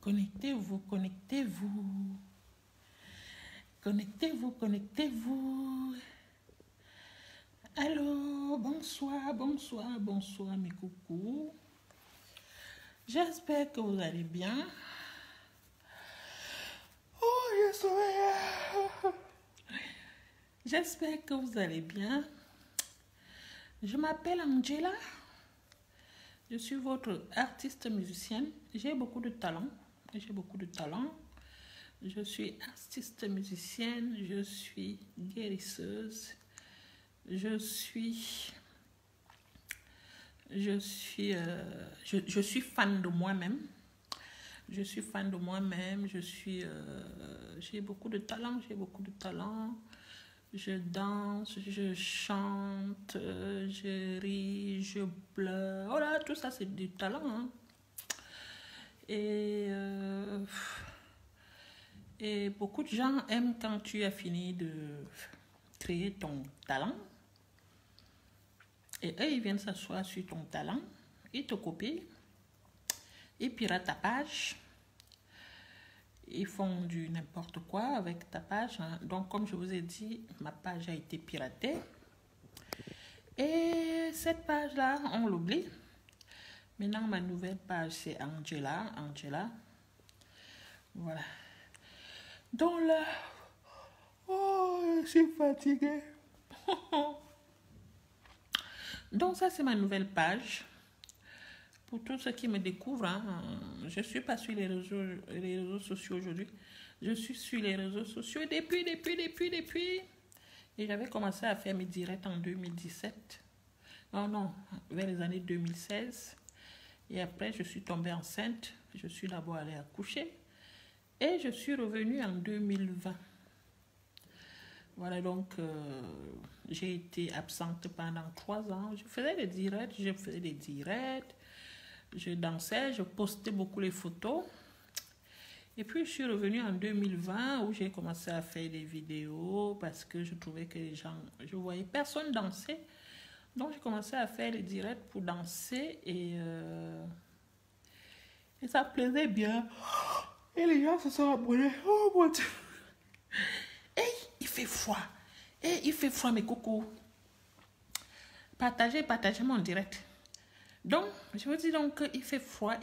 Connectez-vous, connectez-vous. Connectez-vous, connectez-vous. Allô, bonsoir, bonsoir, bonsoir mes coucous. J'espère que vous allez bien. Oh, je suis... J'espère que vous allez bien. Je m'appelle Angela. Je suis votre artiste musicienne. J'ai beaucoup de talent. Je suis artiste musicienne. Je suis guérisseuse. Je suis fan de moi-même. J'ai beaucoup de talent. Je danse, je chante, je ris, je pleure. Oh là, tout ça, c'est du talent. Hein? Et beaucoup de gens aiment quand tu as fini de créer ton talent. Et eux, ils viennent s'asseoir sur ton talent. Ils te copient. Ils piratent ta page. Ils font du n'importe quoi avec ta page. Hein. Donc, comme je vous ai dit, ma page a été piratée. Et cette page-là, on l'oublie. Maintenant, ma nouvelle page, c'est Angela. Voilà. Donc là, oh, je suis fatiguée. Donc, ça, c'est ma nouvelle page. Pour tous ceux qui me découvrent, hein, je ne suis pas sur les réseaux sociaux aujourd'hui. Je suis sur les réseaux sociaux depuis. Et j'avais commencé à faire mes directs en 2017. Non, vers les années 2016. Et après, je suis tombée enceinte. Je suis d'abord allée accoucher. Et je suis revenue en 2020. Voilà, donc, j'ai été absente pendant 3 ans. Je faisais des directs. Je dansais, je postais beaucoup les photos. Et puis, je suis revenue en 2020 où j'ai commencé à faire des vidéos parce que je trouvais que les gens... Je voyais personne danser. Donc, j'ai commencé à faire les directs pour danser et ça plaisait bien. Et les gens se sont abonnés. Oh mon Dieu! Hey, il fait froid. Mes coucous. Partagez mon direct. Donc, je vous dis donc qu'il fait froid.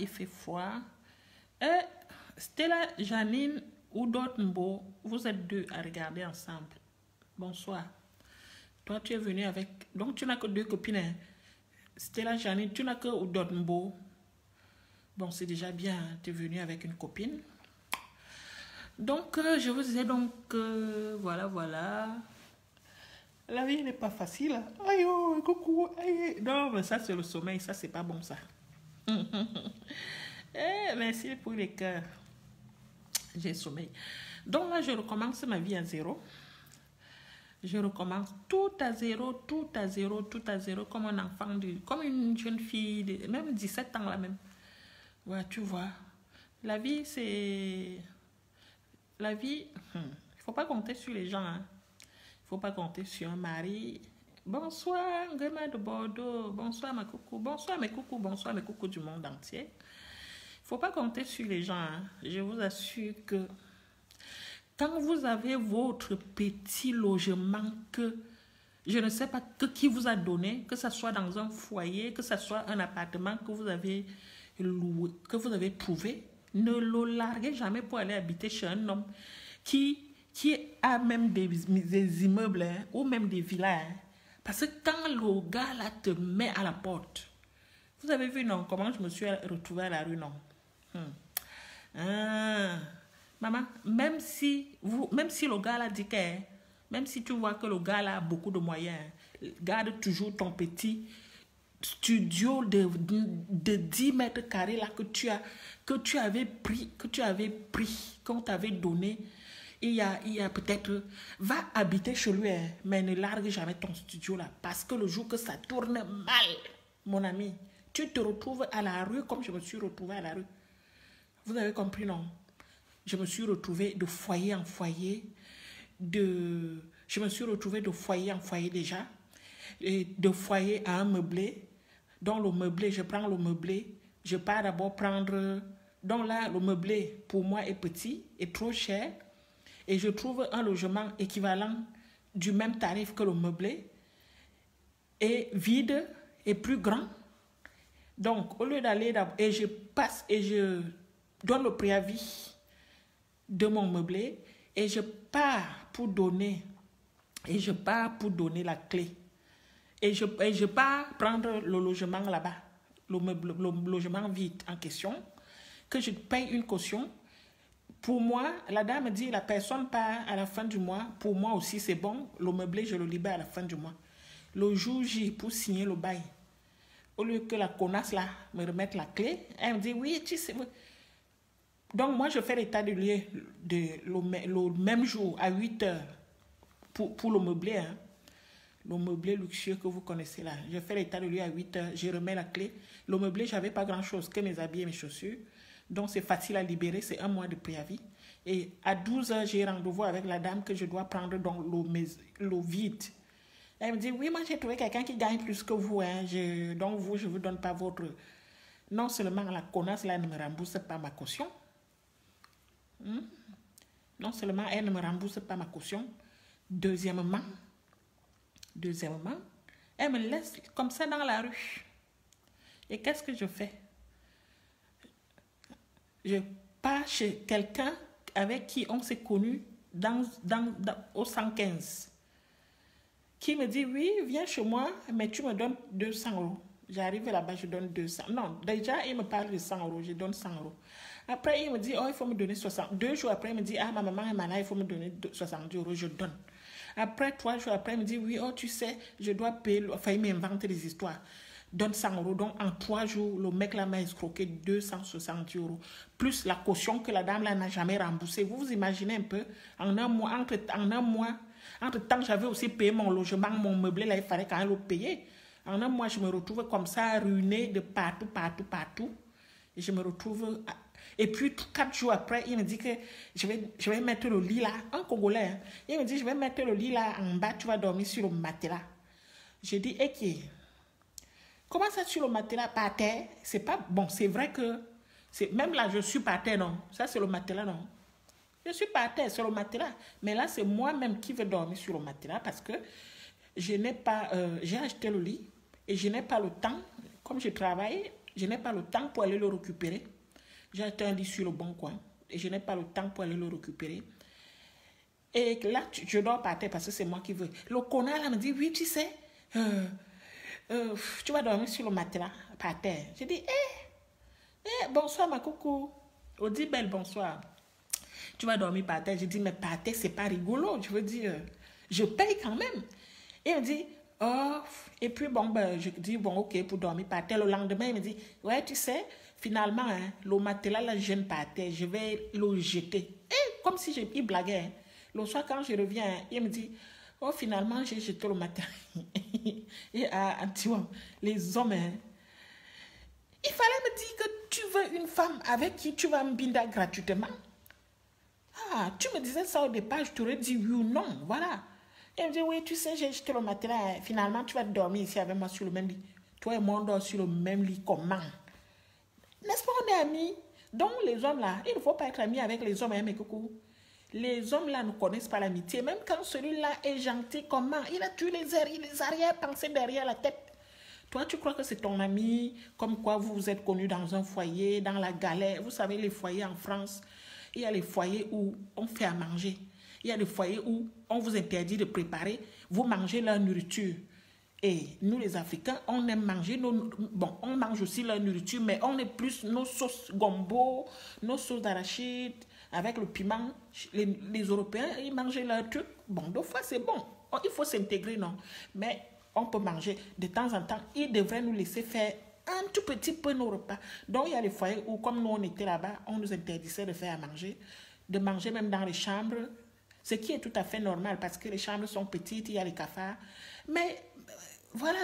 Et Stella, Janine ou d'autres Mbo, vous êtes 2 à regarder ensemble. Bonsoir. Toi, tu es venu avec... Donc, tu n'as que 2 copines. Hein? Stella, Janine, tu n'as que ou d'autres Mbo. Bon, c'est déjà bien. Tu es venu avec une copine. Donc, je vous disais donc... voilà. La vie n'est pas facile. Aïe, oh, coucou, aïe. Non, mais ça, c'est le sommeil. Ça, c'est pas bon, ça. Merci pour les cœurs. J'ai sommeil. Donc là, je recommence ma vie à zéro. Je recommence tout à zéro, comme un enfant, comme une jeune fille, même 17 ans là même. Ouais, tu vois. La vie, c'est... La vie, il ne faut pas compter sur les gens, hein. Faut pas compter sur un mari. Bonsoir, Ngema de Bordeaux. Bonsoir, ma coucou. Bonsoir, mes coucous du monde entier. Faut pas compter sur les gens. Hein. Je vous assure que quand vous avez votre petit logement que je ne sais pas qui vous a donné, que ce soit dans un foyer, que ce soit un appartement que vous avez loué, que vous avez trouvé, ne le larguez jamais pour aller habiter chez un homme qui a même des immeubles hein, ou même des villas. Hein. Parce que quand le gars là te met à la porte, vous avez vu non, comment je me suis retrouvée à la rue, non? Maman, même si le gars là dit que, même si tu vois que le gars là a beaucoup de moyens, garde toujours ton petit studio de 10 mètres carrés là que tu avais pris, qu'on t'avait donné. Il y a peut-être, va habiter chez lui, hein, mais ne largue jamais ton studio là. Parce que le jour que ça tourne mal, mon ami, tu te retrouves à la rue comme je me suis retrouvée à la rue. Vous avez compris, non? Je me suis retrouvée de foyer en foyer. Je me suis retrouvée de foyer en foyer déjà. Et de foyer à un meublé. Dans le meublé, je prends le meublé. Je pars d'abord prendre Donc là, le meublé, pour moi, est petit, est trop cher. Et je trouve un logement équivalent du même tarif que le meublé, est vide et plus grand. Donc, au lieu d'aller et je passe et je donne le préavis de mon meublé et je pars pour donner la clé. Et je pars prendre le logement là-bas, le logement vide en question, que je paye une caution. Pour moi, la dame dit, la personne part à la fin du mois. Pour moi aussi, c'est bon. Le meublé, je le libère à la fin du mois. Le jour J, pour signer le bail, au lieu que la connasse là me remette la clé, elle me dit, oui, tu sais. Donc, moi, je fais l'état de lieu le même jour, à 8 heures, pour le meublé, hein. Le meublé luxueux que vous connaissez là. Je fais l'état de lieu à 8 heures, je remets la clé. Le meublé, je n'avais pas grand-chose que mes habits et mes chaussures. Donc, c'est facile à libérer, c'est un mois de préavis. Et à 12 heures, j'ai rendez-vous avec la dame que je dois prendre dans le vide. Elle me dit, oui, moi, j'ai trouvé quelqu'un qui gagne plus que vous. Hein. Donc, vous, je ne vous donne pas votre... Non seulement la connasse, là, elle ne me rembourse pas ma caution. Non seulement elle ne me rembourse pas ma caution. Deuxièmement, elle me laisse comme ça dans la rue. Et qu'est-ce que je fais? Je pars chez quelqu'un avec qui on s'est connu au 115. Qui me dit, oui, viens chez moi, mais tu me donnes 200 €. J'arrive là-bas, je donne 200. Non, déjà, il me parle de 100 €, je donne 100 €. Après, il me dit, oh, il faut me donner 60. 2 jours après, il me dit, ah, ma maman est malade, il faut me donner 70 €, je donne. Après, 3 jours après, il me dit, oui, oh, tu sais, je dois payer. Enfin, il m'invente des histoires. Donne 100 €. Donc, en 3 jours, le mec là m'a escroqué 270 €. Plus la caution que la dame là n'a jamais remboursée. Vous vous imaginez un peu, en un mois, entre-temps, j'avais aussi payé mon logement, mon meublé, là, il fallait quand même le payer. En un mois, je me retrouve comme ça, ruinée de partout. Et je me retrouve... Et puis, 4 jours après, il me dit que je vais mettre le lit là, un Congolais. Hein. Il me dit, je vais mettre le lit là en bas, tu vas dormir sur le matelas. J'ai dit, ok. Comment ça sur le matelas par terre? C'est pas... Bon, c'est vrai que... Même là, je suis par terre, non. Ça, c'est le matelas, non. Je suis par terre sur le matelas. Mais là, c'est moi-même qui vais dormir sur le matelas parce que je n'ai pas... j'ai acheté le lit et je n'ai pas le temps. Comme je travaille, je n'ai pas le temps pour aller le récupérer. J'ai acheté un lit sur le bon coin et je n'ai pas le temps pour aller le récupérer. Et là, je dors par terre parce que c'est moi qui veux. Le connard là me dit, oui, tu sais, tu vas dormir sur le matelas par terre. J'ai dit, bonsoir ma coucou. On dit, belle bonsoir. Tu vas dormir par terre. J'ai dit, mais par terre, c'est pas rigolo. Je veux dire, je paye quand même. Et il me dit, oh, et puis bon, ben, je dis, bon, ok, pour dormir par terre. Le lendemain, il me dit, ouais, tu sais, finalement, hein, le matelas, là, je gêne par terre. Je vais le jeter. Et comme si il blaguait. Hein. Le soir, quand je reviens, hein, il me dit, oh, finalement, j'ai jeté le matelas. Et tu vois, les hommes, hein, il fallait me dire que tu veux une femme avec qui tu vas me binder gratuitement. Ah, tu me disais ça au départ, je t'aurais dit oui ou non, voilà. Et il me dit, oui, tu sais, j'ai jeté le matelas, finalement, tu vas dormir ici avec moi sur le même lit. Toi et moi, on dort sur le même lit, comment? N'est-ce pas, on est amis? Donc, les hommes là, il ne faut pas être amis avec les hommes, hein, mes coucou. Les hommes là ne connaissent pas l'amitié. Même quand celui-là est gentil, comment? Il a tué les arrière-pensées derrière la tête. Toi, tu crois que c'est ton ami, comme quoi vous vous êtes connus dans un foyer, dans la galère. Vous savez, les foyers en France, il y a les foyers où on fait à manger. Il y a des foyers où on vous interdit de préparer. Vous mangez leur nourriture. Et nous, les Africains, on aime manger. Bon, on mange aussi leur nourriture, mais on est plus nos sauces gombo, nos sauces d'arachide, avec le piment. Les Européens, ils mangent leur truc. Bon, deux fois, c'est bon. Il faut s'intégrer, non? Mais on peut manger de temps en temps. Ils devraient nous laisser faire un tout petit peu nos repas. Donc, il y a les foyers où, comme nous, on était là-bas, on nous interdisait de faire à manger, de manger même dans les chambres, ce qui est tout à fait normal parce que les chambres sont petites, il y a les cafards. Mais, voilà,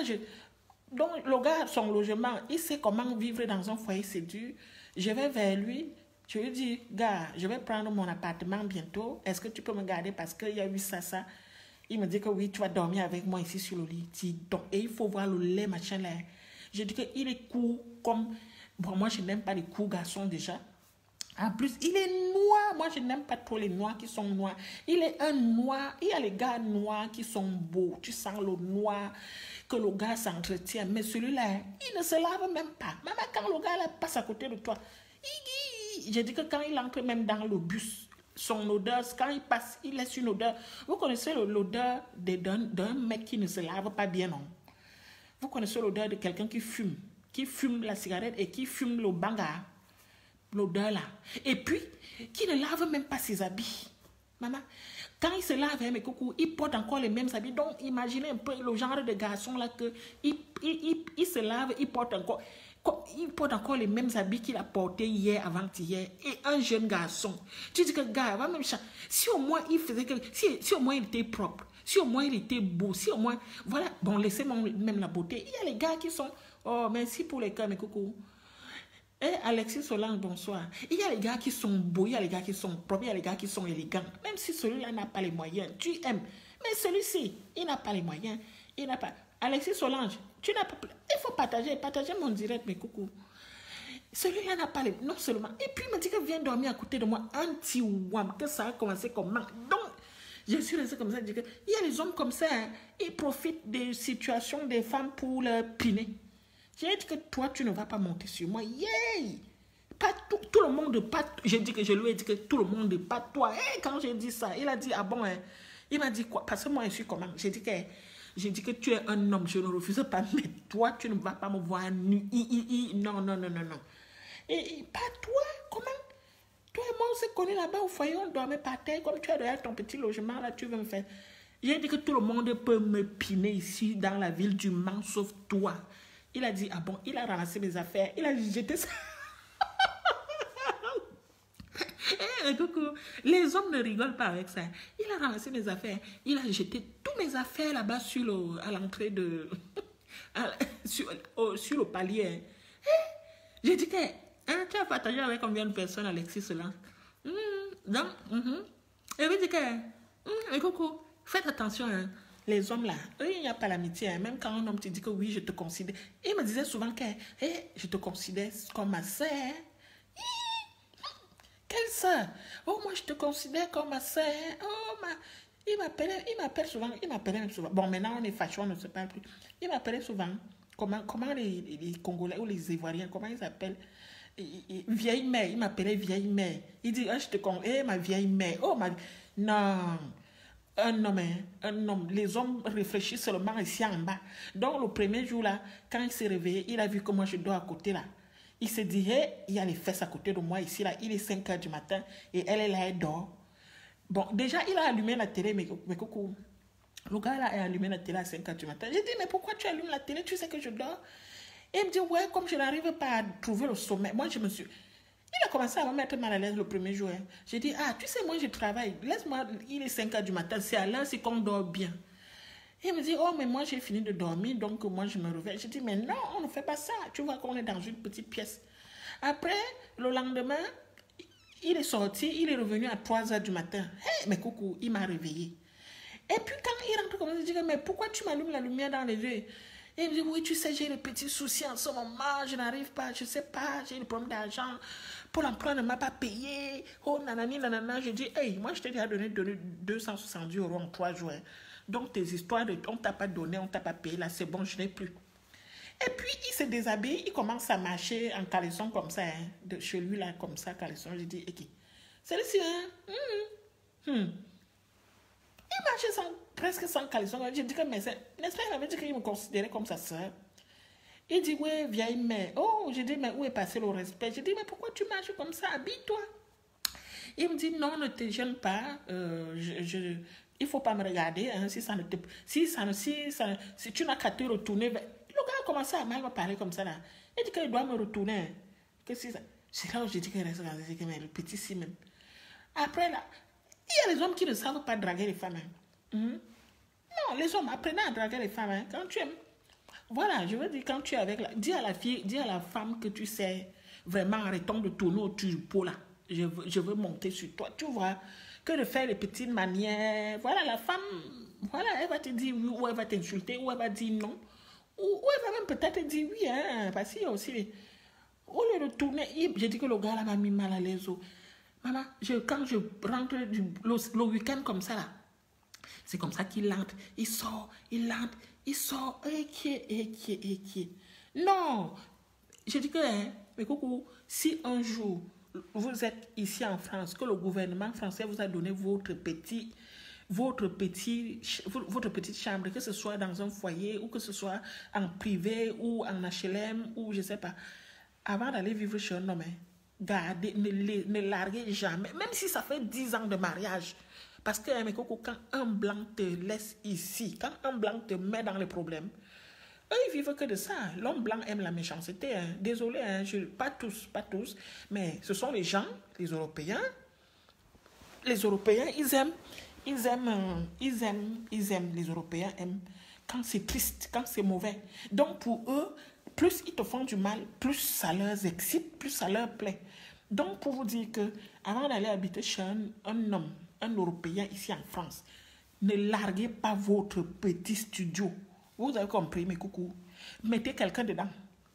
donc, le gars, son logement, il sait comment vivre dans un foyer, c'est dur. Je vais vers lui, je lui dis, gars, je vais prendre mon appartement bientôt. Est-ce que tu peux me garder parce qu'il y a eu ça. Il me dit que oui, tu vas dormir avec moi ici sur le lit. Donc, et il faut voir le lait, machin là. Je dis qu'il est court comme... Bon, moi, je n'aime pas les courts garçons déjà. En plus, il est noir. Moi, je n'aime pas trop les noirs qui sont noirs. Il est un noir. Il y a les gars noirs qui sont beaux. Tu sens le noir que le gars s'entretient. Mais celui-là, il ne se lave même pas. Même quand le gars là, passe à côté de toi, j'ai dit que quand il entre même dans le bus, son odeur, quand il passe, il laisse une odeur. Vous connaissez l'odeur d'un mec qui ne se lave pas bien, non? Vous connaissez l'odeur de quelqu'un qui fume la cigarette et qui fume le banga. L'odeur là. Et puis, qui ne lave même pas ses habits. Maman, quand il se lave, mes coucou, il porte encore les mêmes habits. Donc, imaginez un peu le genre de garçon là que il se lave, il porte encore les mêmes habits qu'il a portés hier, avant-hier. Et un jeune garçon. Tu dis que gars, va même changer. Si au moins il faisait que. Si au moins il était propre, si au moins il était beau, si au moins. Voilà, bon, laissez-moi même la beauté. Il y a les gars qui sont. Oh, merci pour les cas, mes coucou. Eh, Alexis Solange, bonsoir. Il y a les gars qui sont beaux, il y a les gars qui sont propres, il y a les gars qui sont élégants. Même si celui-là n'a pas les moyens, tu aimes. Mais celui-ci, il n'a pas les moyens. Il n'a pas. Alexis Solange, tu n'as pas. Il faut partager mon direct, mes coucous. Celui-là n'a pas les. Non seulement. Et puis, il me dit que viens dormir à côté de moi, un petit wam, que ça a commencé comme. Donc, je suis resté comme ça. Il y a les hommes comme ça, hein, ils profitent des situations des femmes pour leur piner. J'ai dit que toi, tu ne vas pas monter sur moi. Yay! Pas tout le monde, pas. Je lui ai dit que tout le monde, pas toi. Et quand j'ai dit ça, il a dit, ah bon, hein? Il m'a dit quoi? Parce que moi, je suis comment? J'ai dit que tu es un homme, je ne refuse pas. Mais toi, tu ne vas pas me voir nu. Non, non, non, non, non. Et pas toi, comment? Toi et moi, on s'est connus là-bas au foyer, on dormait par terre. Comme tu as derrière ton petit logement, là, tu veux me faire. J'ai dit que tout le monde peut me piner ici, dans la ville du Mans, sauf toi. Il a dit, ah bon, il a ramassé mes affaires. Il a jeté ça. Coucou. Les hommes ne rigolent pas avec ça. Il a ramassé mes affaires. Il a jeté toutes mes affaires là-bas à l'entrée de... sur le palier. J'ai dit que... Hein, tu as partagé avec combien de personnes, Alexis, cela? Donc, et il dit que... coucou, faites attention, hein. Les hommes là, eux, il n'y a pas l'amitié. Hein. Même quand un homme te dit que oui, je te considère. Il me disait souvent que je te considère comme ma soeur. Quelle soeur? Oh, moi, je te considère comme ma soeur. Oh, il m'appelle souvent. Il m'appelait même souvent. Bon, maintenant, on est fâchés, on ne se parle plus. Il m'appelait souvent. Comment les Congolais ou les Ivoiriens, comment ils s'appellent? Vieille mère. Il m'appelait vieille mère. Il dit, je te considère, ma vieille mère. Oh, ma... Non. Un homme, les hommes réfléchissent seulement ici en bas. Donc, le premier jour là, quand il s'est réveillé, il a vu que moi je dors à côté là. Il s'est dit, hey, il y a les fesses à côté de moi ici là. Il est 5 h du matin et elle est là, elle dort. Bon, déjà, il a allumé la télé, mais coucou. Le gars là a allumé la télé à 5 h du matin. J'ai dit, mais pourquoi tu allumes la télé? Tu sais que je dors. Et il me dit, ouais, comme je n'arrive pas à trouver le sommeil. Moi, je me suis... Il a commencé à me mettre mal à l'aise le premier jour. Hein. J'ai dit, ah, tu sais, moi, je travaille. Laisse-moi, il est 5 h du matin. C'est à l'heure, c'est qu'on dort bien. Et il me dit, oh, mais moi, j'ai fini de dormir, donc moi, je me réveille. J'ai dit, mais non, on ne fait pas ça. Tu vois qu'on est dans une petite pièce. Après, le lendemain, il est sorti, il est revenu à 3 h du matin. Hey, mais coucou, il m'a réveillé. Et puis, quand il rentre comme ça, je dis, mais pourquoi tu m'allumes la lumière dans les yeux? Et il me dit, oui, tu sais, j'ai des petits soucis en ce moment, je n'arrive pas, je ne sais pas, j'ai des problèmes d'argent. Pour l'emploi ne m'a pas payé. Oh, nanani, nanana. Je dis, hey, moi, je t'ai déjà donné 270 € en 3 jours. Donc, tes histoires de on t'a pas donné, on t'a pas payé, là, c'est bon, je n'ai plus. Et puis, il se déshabille, il commence à marcher en caleçon comme ça, hein, de chez lui, là, comme ça, caleçon. Je dis, ok, celui-ci, hein, il marchait presque sans caleçon. Je dis que, mais n'est-ce pas, il m'avait dit qu'il me considérait comme sa soeur. Il dit, oui, vieille mère. Oh, j'ai dit, mais où est passé le respect? J'ai dit, mais pourquoi tu marches comme ça? Habille-toi. Il me dit, non, ne te gêne pas. Il ne faut pas me regarder. Hein, si tu n'as qu'à te retourner. Le gars a commencé à mal me parler comme ça. Là. Il dit qu'il doit me retourner. C'est là où j'ai dit qu'il reste regardé. Mais le petit si même. Après, là, il y a les hommes qui ne savent pas draguer les femmes. Hein. Non, les hommes, apprenez à draguer les femmes. Hein, quand tu aimes. Voilà, je veux dire, quand tu es avec la... Dis à la femme que tu sais vraiment arrêtons de tourner autour du pot là. Je veux monter sur toi, tu vois. Que de faire les petites manières. Voilà, la femme, voilà, elle va te dire oui, ou elle va t'insulter, ou elle va dire non. Ou elle va même peut-être te dire oui, hein, parce qu'il y a aussi... Au lieu de tourner, j'ai dit que le gars là m'a mis mal à l'aise. Maman, quand je rentre le week-end comme ça là, c'est comme ça qu'il entre. Il sort, il entre, il sort. Et qui. Non, je dis que, hein, mais coucou, si un jour vous êtes ici en France, que le gouvernement français vous a donné votre petite chambre, que ce soit dans un foyer ou que ce soit en privé ou en HLM ou je sais pas, avant d'aller vivre chez un homme, hein, gardez, ne larguez jamais, même si ça fait 10 ans de mariage. Parce que, mes cocos, quand un blanc te laisse ici, quand un blanc te met dans les problèmes, eux, ils vivent que de ça. L'homme blanc aime la méchanceté. Hein. Désolé, hein, pas tous, mais ce sont les gens, les Européens. Les Européens, les Européens aiment quand c'est triste, quand c'est mauvais. Donc, pour eux, plus ils te font du mal, plus ça leur excite, plus ça leur plaît. Donc, pour vous dire que, avant d'aller habiter chez un homme, un Européen ici en France, ne larguez pas votre petit studio. Vous avez compris, mes coucous. Mettez quelqu'un dedans.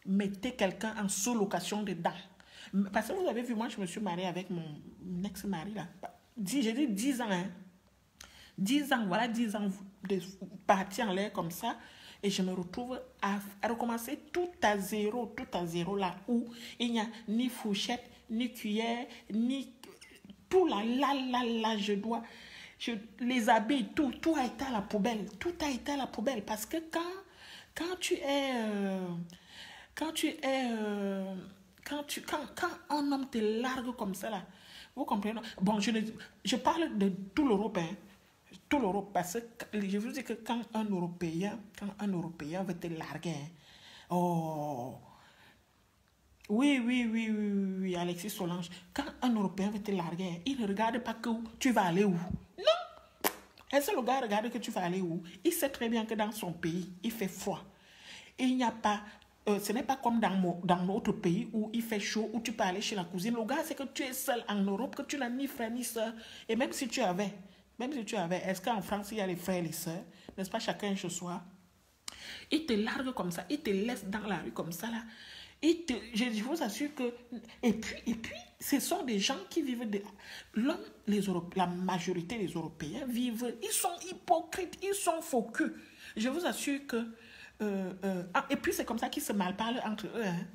Mettez quelqu'un en sous-location dedans. Parce que vous avez vu, moi, je me suis mariée avec mon ex-mari, là. J'ai dit 10 ans, hein. 10 ans, voilà 10 ans de partir en l'air comme ça. Et je me retrouve à recommencer tout à zéro là où il n'y a ni fourchette, ni cuillère, ni tout là, les habits, tout a été à la poubelle. Tout a été à la poubelle. Parce que quand un homme te largue comme ça, là, vous comprenez? Bon, je parle de tout l'Europe, hein. Tout l'Europe, parce que je vous dis que quand un Européen veut te larguer, hein, oh, oui, Alexis Solange, quand un Européen veut te larguer, il ne regarde pas que tu vas aller où. Non! Est-ce que le gars regarde que tu vas aller où? Il sait très bien que dans son pays, il fait froid. Et il n'y a pas... ce n'est pas comme dans notre pays où il fait chaud, où tu peux aller chez la cousine. Le gars, c'est que tu es seul en Europe, que tu n'as ni frère ni soeur. Et même si tu avais, est-ce qu'en France, il y a les frères et les sœurs? N'est-ce pas, chacun chez soi? Il te largue comme ça, il te laisse dans la rue comme ça, là. Je vous assure que... Et puis, ce sont des gens qui vivent... La majorité des Européens vivent... Ils sont hypocrites, ils sont faux culs. Je vous assure que... et puis, c'est comme ça qu'ils se malparlent entre eux. Hein.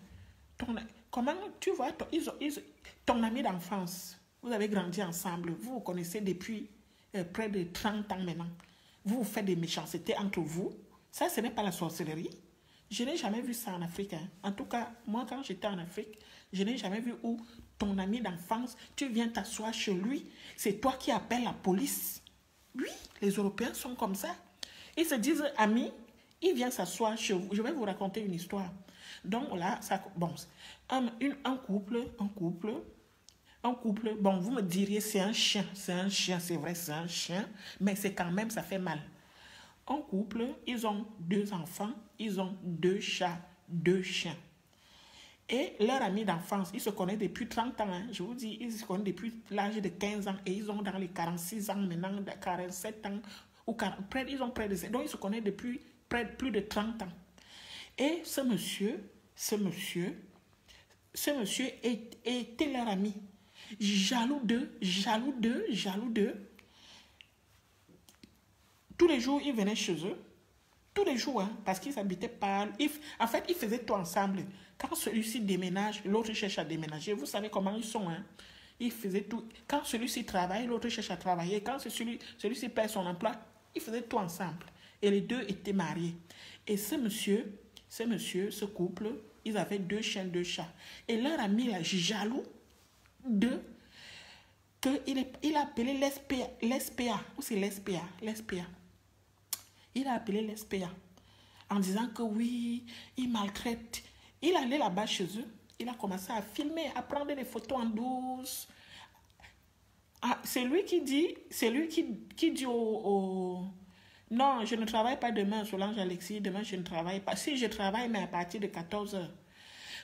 Comment tu vois, ton ami d'enfance, vous avez grandi ensemble, vous vous connaissez depuis près de 30 ans maintenant. Vous faites des méchancetés entre vous. Ça, ce n'est pas la sorcellerie. Je n'ai jamais vu ça en Afrique. Hein. En tout cas, moi, quand j'étais en Afrique, je n'ai jamais vu où ton ami d'enfance, tu viens t'asseoir chez lui. C'est toi qui appelles la police. Oui, les Européens sont comme ça. Ils se disent amis, il vient s'asseoir chez vous. Je vais vous raconter une histoire. Donc là, un couple, bon, vous me diriez, c'est un chien, c'est vrai, c'est un chien, mais c'est quand même, ça fait mal. Un couple, ils ont 2 enfants, ils ont 2 chats, 2 chiens. Et leur ami d'enfance, ils se connaissent depuis 30 ans. Hein. Je vous dis, ils se connaissent depuis l'âge de 15 ans et ils ont dans les 46 ans maintenant, 47 ans, ils ont près de ça. Donc, ils se connaissent depuis plus de 30 ans. Et ce monsieur était leur ami. Jaloux d'eux. Tous les jours, ils venaient chez eux. Tous les jours, hein, parce qu'ils habitaient pas... En fait, ils faisaient tout ensemble. Quand celui-ci déménage, l'autre cherche à déménager. Vous savez comment ils sont, hein? Ils faisaient tout. Quand celui-ci travaille, l'autre cherche à travailler. Quand celui-ci perd son emploi, ils faisaient tout ensemble. Et les deux étaient mariés. Et ce couple, ils avaient 2 chiens, 2 chats. Et leur ami, là, jaloux d'eux, il a appelé l'SPA. Ou c'est l'SPA? Il a appelé l'SPA en disant que oui, il maltraite. Il allait là-bas chez eux. Il a commencé à filmer, à prendre des photos en douce. Ah, c'est lui qui dit au... Non, je ne travaille pas demain, Solange Alexis. Demain, je ne travaille pas. Si je travaille, mais à partir de 14h.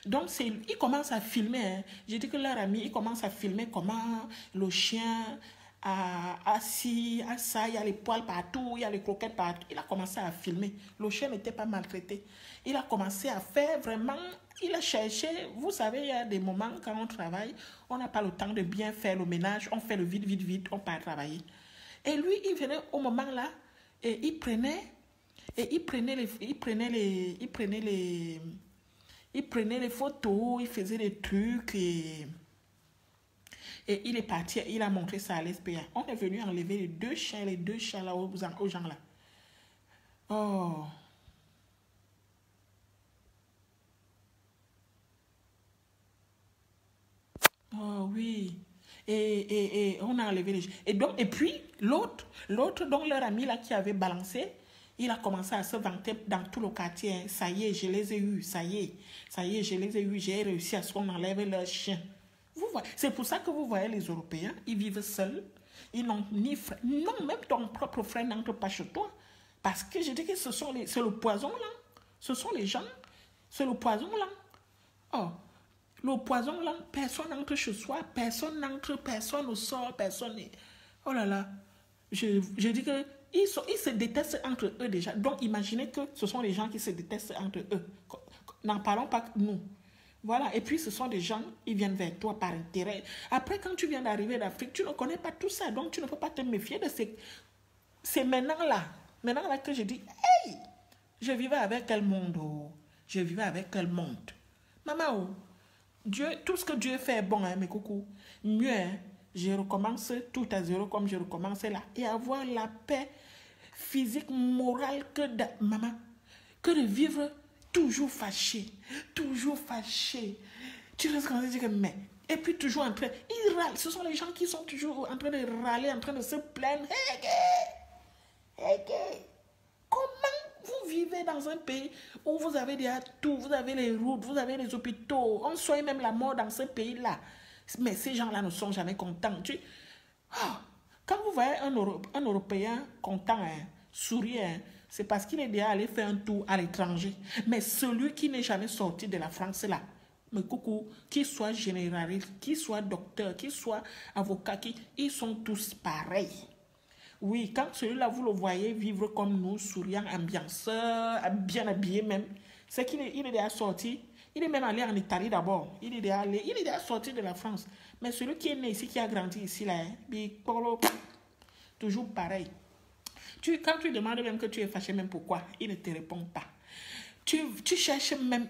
Donc, il commence à filmer. Hein. J'ai dit que leur ami, il commence à filmer comment le chien à ci, à ça, il y a les poils partout, il y a les croquettes partout. Il a commencé à filmer. Le chien n'était pas maltraité. Il a commencé à faire vraiment, il a cherché. Vous savez, il y a des moments quand on travaille, on n'a pas le temps de bien faire le ménage, on fait le vide, vide, vide, on part travailler. Et lui, il venait au moment là, et il prenait les photos, il faisait des trucs et il est parti, il a montré ça à l'SPA. On est venu enlever les deux chats là aux gens là. Oh, oh oui. Et on a enlevé les chats. Et puis l'autre, donc leur ami là qui avait balancé, il a commencé à se vanter dans tout le quartier. Hein. Ça y est, je les ai eus. Ça y est, je les ai eus. J'ai réussi à ce qu'on enlève leurs chiens. Vous voyez, c'est pour ça que vous voyez les Européens, ils vivent seuls. Ils n'ont ni frère. Non, même ton propre frère n'entre pas chez toi. Parce que je dis que c'est le poison là. Ce sont les gens. C'est le poison là. Oh, le poison là, personne n'entre chez soi, personne n'entre, personne ne sort, personne n'est... Oh là là, je dis que ils se détestent entre eux déjà. Donc imaginez que ce sont les gens qui se détestent entre eux. N'en parlons pas que nous. Voilà, et puis ce sont des gens, ils viennent vers toi par intérêt. Après, quand tu viens d'arriver d'Afrique, tu ne connais pas tout ça, donc tu ne peux pas te méfier de ces... C'est maintenant là que je dis, hey, je vivais avec quel monde, oh. Je vivais avec quel monde. Maman, oh, Dieu, tout ce que Dieu fait est bon, hein, mes coucous. Mieux, hein, je recommence tout à zéro comme je recommençais là. Et avoir la paix physique, morale maman, que de vivre toujours fâché. Toujours fâché. Tu restes quand tu dis que mais. Et puis toujours en train, ils râlent. Ce sont les gens qui sont toujours en train de râler, en train de se plaindre. Comment vous vivez dans un pays où vous avez déjà tout, vous avez les routes, vous avez les hôpitaux, on soigne même la mort dans ce pays-là. Mais ces gens-là ne sont jamais contents. Quand vous voyez un Européen content, hein, souriant, hein, c'est parce qu'il est déjà allé faire un tour à l'étranger. Mais celui qui n'est jamais sorti de la France là, mais coucou, qu'il soit généraliste, qu'il soit docteur, qu'il soit avocat, ils sont tous pareils. Oui, quand celui-là, vous le voyez vivre comme nous, souriant, ambianceur, bien habillé même, c'est qu'il est, il est déjà sorti. Il est même allé en Italie d'abord. Il est déjà sorti de la France. Mais celui qui est né ici, qui a grandi ici, là, toujours pareil. Quand tu demandes même que tu es fâché, même pourquoi, il ne te répond pas. Tu cherches même,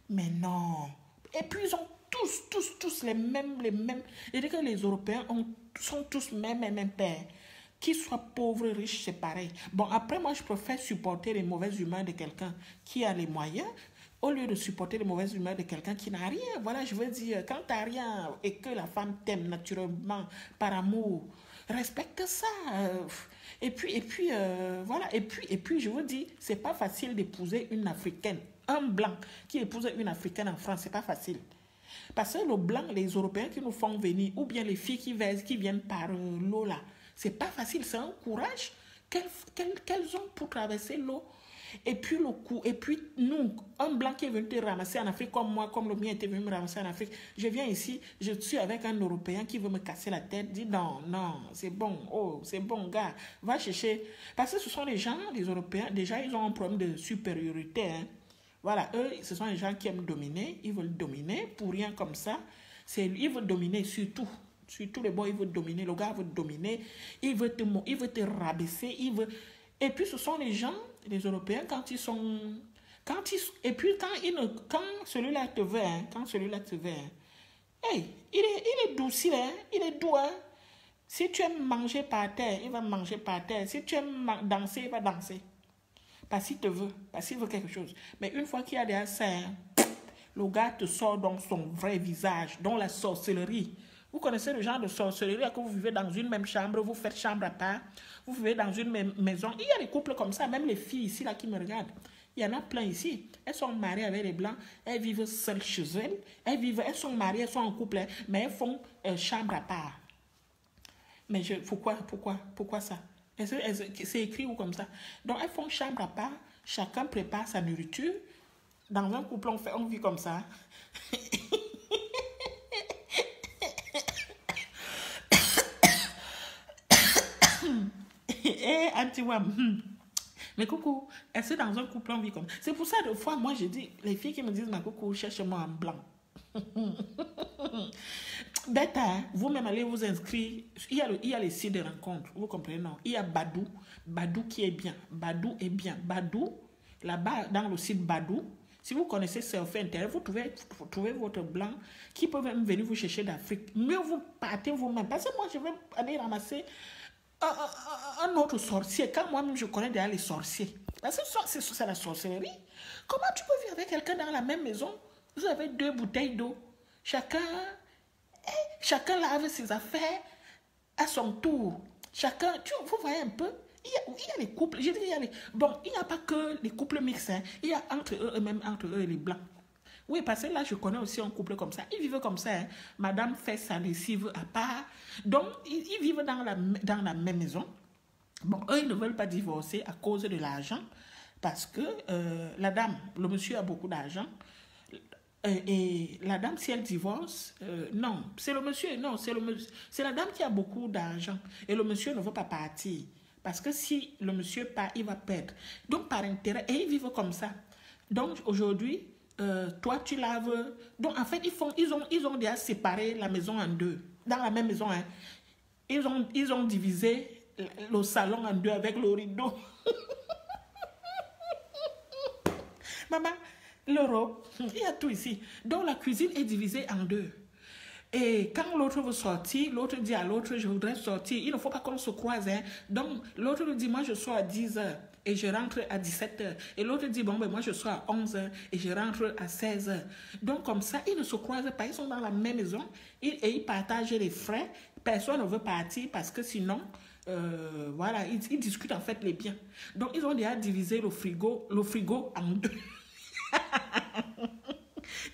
mais non. Et puis ils ont tous les mêmes. Je dis que les Européens sont tous même père. Qu'ils soient pauvres, riches, c'est pareil. Bon, après, moi, je préfère supporter les mauvaises humeurs de quelqu'un qui a les moyens au lieu de supporter les mauvaises humeurs de quelqu'un qui n'a rien. Voilà, je veux dire, quand tu n'as rien et que la femme t'aime naturellement par amour, respecte ça. Voilà. Et puis, je vous dis, c'est pas facile d'épouser une Africaine. Un blanc qui épouse une Africaine en France, c'est pas facile. Parce que le blanc, les Européens qui nous font venir, ou bien les filles qui viennent par l'eau là, c'est pas facile, c'est un courage qu'elles ont pour traverser l'eau. Et puis nous, un blanc qui est venu te ramasser en Afrique, comme moi, comme le mien était venu me ramasser en Afrique, je viens ici, je suis avec un Européen qui veut me casser la tête, dit non, c'est bon, oh, c'est bon, gars, va chercher. Parce que ce sont les gens, les Européens, déjà, ils ont un problème de supériorité, hein. Voilà, eux, ce sont les gens qui aiment dominer, ils veulent dominer, pour rien comme ça, ils veulent dominer surtout. Surtout les boys, il veut dominer, le gars veut dominer, il veut te rabaisser, Et puis ce sont les gens, les Européens, et puis quand celui-là te veut, hein, hey, il est doux, hein, il est doux, hein. Si tu aimes manger par terre, il va manger par terre. Si tu aimes danser, il va danser. Parce qu'il te veut, parce qu'il veut quelque chose. Mais une fois qu'il y a des ça, hein, le gars te sort dans son vrai visage, dans la sorcellerie. Vous connaissez le genre de sorcellerie que vous vivez dans une même chambre, vous faites chambre à part, vous vivez dans une même maison. Il y a des couples comme ça, même les filles ici là qui me regardent. Il y en a plein ici. Elles sont mariées avec les blancs, elles vivent seules chez elles. Elles sont mariées, elles sont en couple, mais elles font chambre à part. Mais pourquoi ça? C'est écrit ou comme ça? Donc elles font chambre à part, chacun prépare sa nourriture. Dans un couple, on vit comme ça. anti-wam. Mais coucou, est-ce que dans un couple on vit comme ça? C'est pour ça, des fois, moi, je dis, les filles qui me disent, ma coucou, cherche-moi en blanc. Bête, hein? Vous-même allez vous inscrire. Il y a les sites de rencontres, vous comprenez, non? Il y a Badou. Badou qui est bien. Badou est bien. Badou, là-bas, dans le site Badou, si vous connaissez Surfer Internet, vous trouvez votre blanc qui peut même venir vous chercher d'Afrique. Mieux vous partez vous-même. Parce que moi, je vais aller ramasser un autre sorcier. Quand moi-même, je connais déjà les sorciers. Parce que c'est la sorcellerie. Comment tu peux vivre avec quelqu'un dans la même maison? Vous avez 2 bouteilles d'eau. Chacun lave ses affaires à son tour. Vous voyez un peu, il y a les couples. Je dis, bon, il n'y a pas que les couples mixtes. Hein. Il y a entre eux et les blancs. Oui, parce que là, je connais aussi un couple comme ça. Ils vivent comme ça. Hein. Madame fait sa lessive à part. Donc, ils vivent dans la même maison. Bon, eux, ils ne veulent pas divorcer à cause de l'argent. Parce que le monsieur a beaucoup d'argent. Et la dame, si elle divorce, non, c'est le monsieur, non, c'est la dame qui a beaucoup d'argent. Et le monsieur ne veut pas partir. Parce que si le monsieur part, il va perdre. Donc, par intérêt, et ils vivent comme ça. Donc, aujourd'hui, toi, tu laves. Donc, en fait, ils ont déjà séparé la maison en 2. Dans la même maison, hein. Ils ont divisé le salon en 2 avec le rideau. Maman, l'Europe, il y a tout ici. Donc, la cuisine est divisée en 2. Et quand l'autre veut sortir, l'autre dit à l'autre, je voudrais sortir. Il ne faut pas qu'on se croise. Hein. Donc, l'autre lui dit, moi, je sors à 10h et je rentre à 17h. Et l'autre dit, bon, ben, moi, je sors à 11h et je rentre à 16h. Donc, comme ça, ils ne se croisent pas. Ils sont dans la même maison et ils partagent les frais. Personne ne veut partir parce que sinon... voilà, ils discutent en fait les biens. Donc, ils ont déjà divisé le frigo en 2.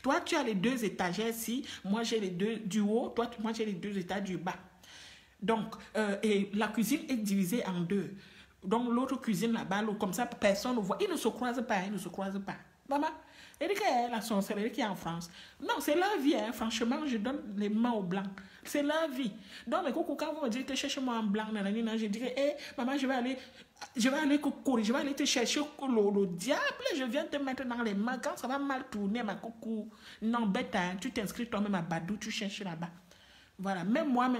Toi, tu as les 2 étagères ici. Moi, j'ai les 2 du haut. Moi, j'ai les 2 étages du bas. Donc, et la cuisine est divisée en 2. Donc, l'autre cuisine là-bas, comme ça, personne ne voit. Ils ne se croisent pas. Maman, elle dit que la sorcellerie qui est en France. Non, c'est la vie. Hein. Franchement, je donne les mains aux blancs. C'est la vie. Donc, mais coucou, quand vous me dites que cherchez-moi en blanc, je dirais, hé, maman, je vais aller te chercher le diable, je viens te mettre dans les mains. Quand ça va mal tourner, ma coucou, non, bête, hein, tu t'inscris toi-même à Badou, tu cherches là-bas. Voilà, même moi,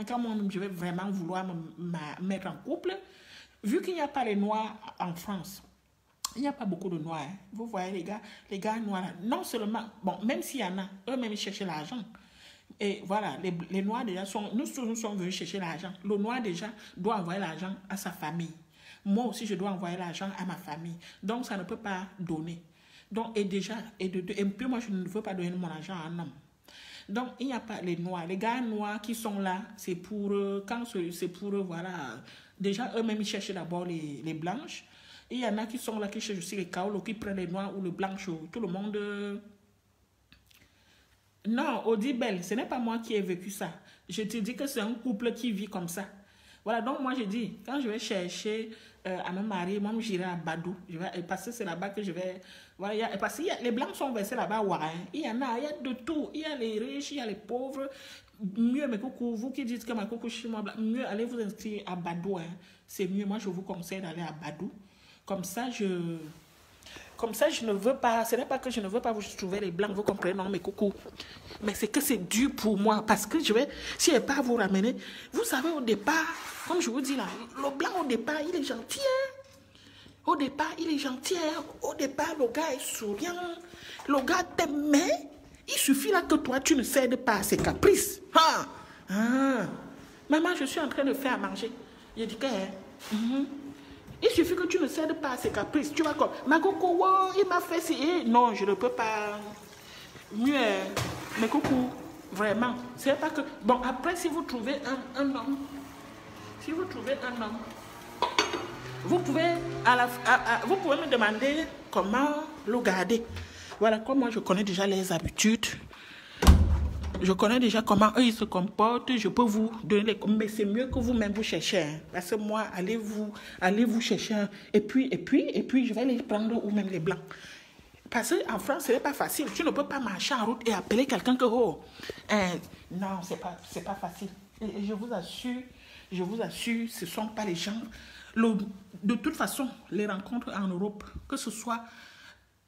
quand moi-même, je vais vraiment vouloir me mettre en couple, vu qu'il n'y a pas les noirs en France, il n'y a pas beaucoup de noirs. Hein. Vous voyez, les gars noirs, non seulement, bon, même s'il y en a, eux-mêmes, ils cherchent l'argent. Et voilà, les noirs déjà nous sommes venus chercher l'argent. Le noir déjà doit envoyer l'argent à sa famille. Moi aussi, je dois envoyer l'argent à ma famille. Donc, ça ne peut pas donner. Donc, et puis moi, je ne veux pas donner mon argent à un homme. Donc, il n'y a pas les noirs. Les gars noirs qui sont là, c'est pour voilà. Déjà, eux-mêmes, ils cherchent d'abord les blanches. Et il y en a qui sont là, qui cherchent aussi les kaolos, qui prennent les noirs ou les blanches. Tout le monde... Non, Odibel, ce n'est pas moi qui ai vécu ça. Je te dis que c'est un couple qui vit comme ça. Voilà, donc moi je dis, quand je vais chercher à me marier, moi j'irai à Badou. Parce que c'est là-bas que je vais... Voilà, parce que les blancs sont versés là-bas, ouais, hein. Il y en a, il y a de tout. Il y a les riches, il y a les pauvres. Mieux, mes coucou, vous qui dites que ma coucou chez moi, mieux, allez vous inscrire à Badou. Hein. C'est mieux, moi je vous conseille d'aller à Badou. Comme ça, je ne veux pas, ce n'est pas que je ne veux pas vous trouver les blancs, vous comprenez, non, mes coucou. Mais c'est que c'est dur pour moi, parce que si je n'ai pas à vous ramener, vous savez, au départ, comme je vous dis là, le blanc au départ, il est gentil, hein. Au départ, il est gentil, hein. Au départ, le gars est souriant, le gars t'aime, mais il suffit là que toi, tu ne cèdes pas à ses caprices. Maman, je suis en train de faire à manger. Je dis que, il suffit que tu ne cèdes pas à ses caprices. Tu vas comme, ma coco, wow, il m'a fait ci. Non, je ne peux pas. Mieux, mais coucou, vraiment. C'est pas que. Bon, après, si vous trouvez un homme, vous pouvez, vous pouvez me demander comment le garder. Voilà, comme moi, je connais déjà les habitudes. Je connais déjà comment eux ils se comportent. Je peux vous donner les... Mais c'est mieux que vous-même vous cherchez. Hein. Parce que moi, allez vous chercher. Et puis, je vais les prendre ou même les blancs. Parce qu'en France, ce n'est pas facile. Tu ne peux pas marcher en route et appeler quelqu'un que... non, c'est pas facile. Et je vous assure Je vous assure, ce ne sont pas les gens. De toute façon, les rencontres en Europe, que ce soit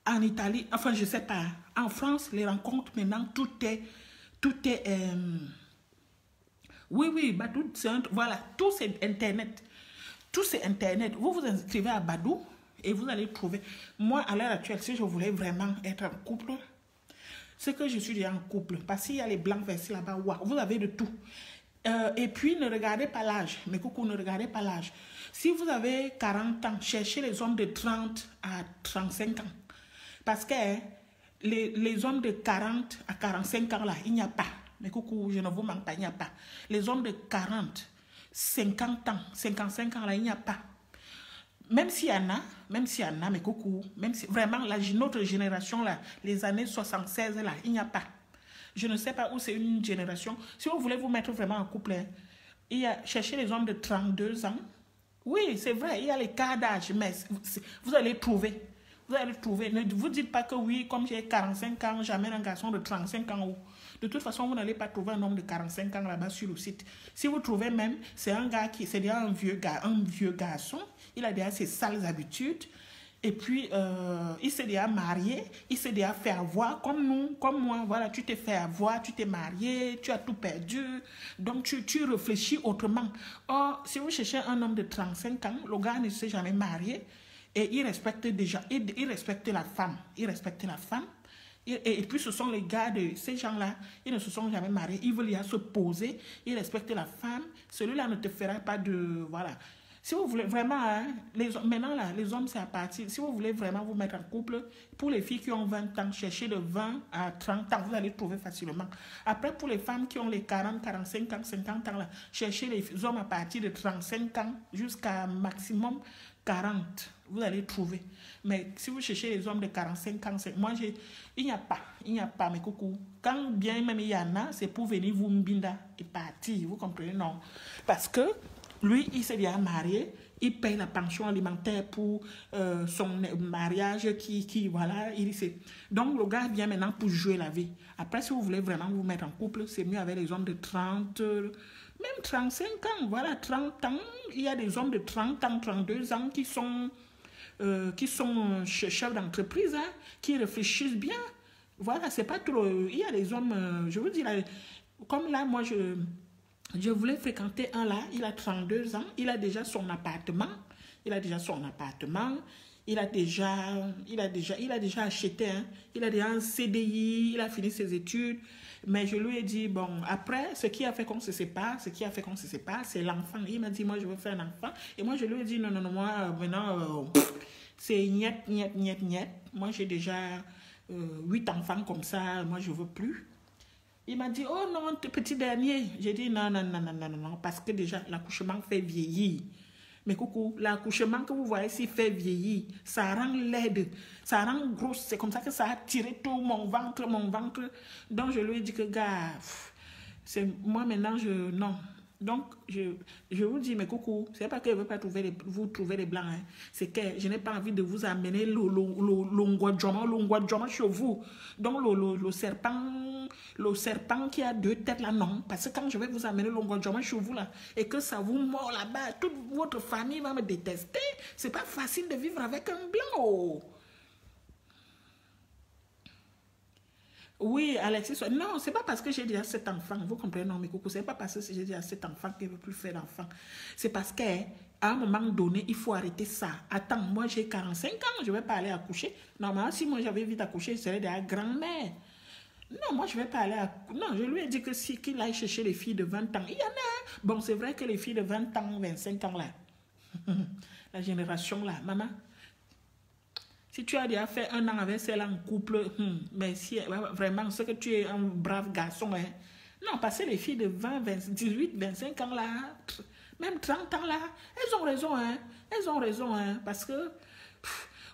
en Italie, enfin, je ne sais pas, en France, les rencontres, maintenant, tout est oui, Badoo, voilà, tout c'est Internet. Tout c'est Internet. Vous vous inscrivez à Badoo et vous allez trouver. Moi, à l'heure actuelle, si je voulais vraiment être en couple, c'est que je suis déjà en couple. Parce qu'il y a les blancs versés là-bas, wow, vous avez de tout. Et puis, ne regardez pas l'âge. Mes coucous, ne regardez pas l'âge. Si vous avez 40 ans, cherchez les hommes de 30 à 35 ans. Parce que les hommes de 40 à 45 ans, là, il n'y a pas. Mais coucou, je ne vous manque pas, il n'y a pas. Les hommes de 40, 50 ans, 55 ans, là, il n'y a pas. Même s'il y en a, mais coucou, même si vraiment, notre génération, là, les années 76, là, il n'y a pas. Je ne sais pas où c'est une génération. Si vous voulez vous mettre vraiment en couple, hein, cherchez les hommes de 32 ans. Oui, c'est vrai, il y a les cas d'âge, mais vous allez trouver. Vous allez trouver. Ne vous dites pas que oui, comme j'ai 45 ans, j'amène un garçon de 35 ans. De toute façon, vous n'allez pas trouver un homme de 45 ans là-bas sur le site. Si vous trouvez même, c'est un gars c'est déjà un vieux garçon. Il a déjà ses sales habitudes. Et puis, il s'est déjà marié, il s'est déjà fait avoir, comme nous, comme moi. Voilà, tu t'es fait avoir, tu t'es marié, tu as tout perdu. Donc, tu réfléchis autrement. Or, si vous cherchez un homme de 35 ans, le gars ne s'est jamais marié et il respecte déjà, il respecte la femme. Il respecte la femme. Et puis, ce sont les gars de ces gens-là, ils ne se sont jamais mariés, ils veulent y se poser, ils respectent la femme. Celui-là ne te fera pas de... Voilà. Si vous voulez vraiment, hein, maintenant là, les hommes c'est à partir, si vous voulez vraiment vous mettre en couple, pour les filles qui ont 20 ans, cherchez de 20 à 30 ans, vous allez trouver facilement. Après, pour les femmes qui ont les 40, 45 ans, 50 ans, là, cherchez les hommes à partir de 35 ans jusqu'à maximum 40, vous allez trouver. Mais si vous cherchez les hommes de 45 ans, il n'y a pas, mes coucous. Quand bien même il y en a, c'est pour venir vous mbinda et partir, vous comprenez, non? Parce que lui, il s'est déjà marié, il paye la pension alimentaire pour son mariage voilà, il sait. Donc, le gars vient maintenant pour jouer la vie. Après, si vous voulez vraiment vous mettre en couple, c'est mieux avec les hommes de 30, même 35 ans, voilà, 30 ans. Il y a des hommes de 30 ans, 32 ans qui sont chefs d'entreprise, hein, qui réfléchissent bien. Voilà, c'est pas trop... Il y a des hommes, je vous dis, là, comme là, moi, je voulais fréquenter un là, il a 32 ans, il a déjà son appartement, il a déjà acheté, hein, il a déjà un CDI, il a fini ses études, mais je lui ai dit, bon, après, ce qui a fait qu'on se sépare, c'est l'enfant. Il m'a dit, moi, je veux faire un enfant, et moi, je lui ai dit, non, moi, maintenant, c'est niet. Moi, j'ai déjà 8 enfants comme ça, moi, je veux plus. Il m'a dit, oh non, petit dernier. J'ai dit, non, parce que déjà, l'accouchement fait vieillir. Mais coucou, l'accouchement que vous voyez ici fait vieillir. Ça rend laide, ça rend grosse. C'est comme ça que ça a tiré tout mon ventre. Donc, je lui ai dit que, gars, c'est moi maintenant, non. Donc, je vous dis, mais coucou, c'est pas que je ne veux pas vous trouver les blancs. Hein. C'est que je n'ai pas envie de vous amener l'ongouadjoma chez vous. Donc, le serpent qui a 2 têtes là, non. Parce que quand je vais vous amener l'ongouadjoma chez vous là, et que ça vous mord là-bas, toute votre famille va me détester. C'est pas facile de vivre avec un blanc. Oh. Oui, Alexis, non, c'est pas parce que j'ai déjà 7 enfants, vous comprenez, non, mais coucou, c'est pas parce que j'ai déjà 7 enfants que je ne veux plus faire d'enfants. C'est parce qu'à un moment donné, il faut arrêter ça. Attends, moi j'ai 45 ans, je ne vais pas aller accoucher. Normalement, si moi j'avais vite accouché, je serais déjà grand-mère. Non, moi je ne vais pas aller accoucher. Non, je lui ai dit que qu'il aille chercher les filles de 20 ans. Il y en a. Hein. Bon, c'est vrai que les filles de 20 ans, 25 ans là, la génération là, maman. Si tu as déjà fait 1 an avec celle en couple, mais si vraiment, c'est que tu es un brave garçon. Hein. Non, parce que les filles de 18, 25 ans là, même 30 ans là, elles ont raison. Hein. Elles ont raison. Hein, parce que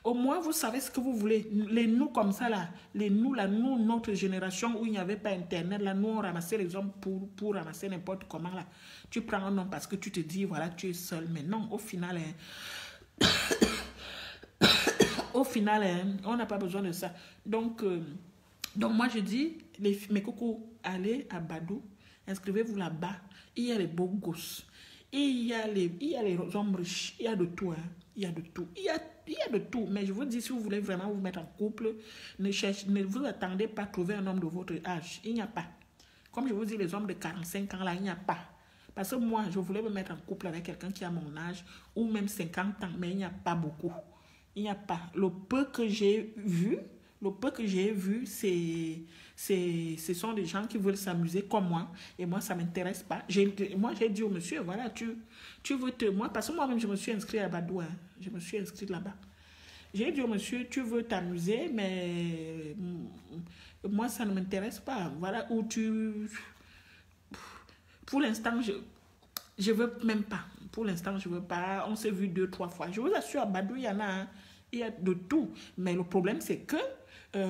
au moins, vous savez ce que vous voulez. Les nous comme ça là, nous, notre génération où il n'y avait pas Internet, là, nous on ramassait les hommes pour ramasser n'importe comment là. Tu prends un homme parce que tu te dis, voilà, tu es seul. Mais non, au final... Hein, au final, hein, on n'a pas besoin de ça. Donc moi, je dis, mes cocos, allez à Badoo, inscrivez-vous là-bas. Il y a les beaux gosses. Et il y a les hommes riches, il y a de tout, hein. Il y a de tout. Il y a de tout. Mais je vous dis, si vous voulez vraiment vous mettre en couple, ne vous attendez pas à trouver un homme de votre âge. Il n'y a pas. Comme je vous dis, les hommes de 45 ans, là, il n'y a pas. Parce que moi, je voulais me mettre en couple avec quelqu'un qui a mon âge, ou même 50 ans, mais il n'y a pas beaucoup. Il n'y a pas. Le peu que j'ai vu, ce sont des gens qui veulent s'amuser comme moi. Et moi, ça ne m'intéresse pas. Moi, j'ai dit au monsieur, voilà, tu veux te... Moi, parce que moi-même, je me suis inscrit à Badou. Hein. Je me suis inscrit là-bas. J'ai dit au monsieur, tu veux t'amuser, mais moi, ça ne m'intéresse pas. Voilà où tu... Pour l'instant, je veux même pas. Pour l'instant, je veux pas. On s'est vu 2, 3 fois. Je vous assure, à Badou, il y en a, hein. Il y a de tout. Mais le problème, c'est que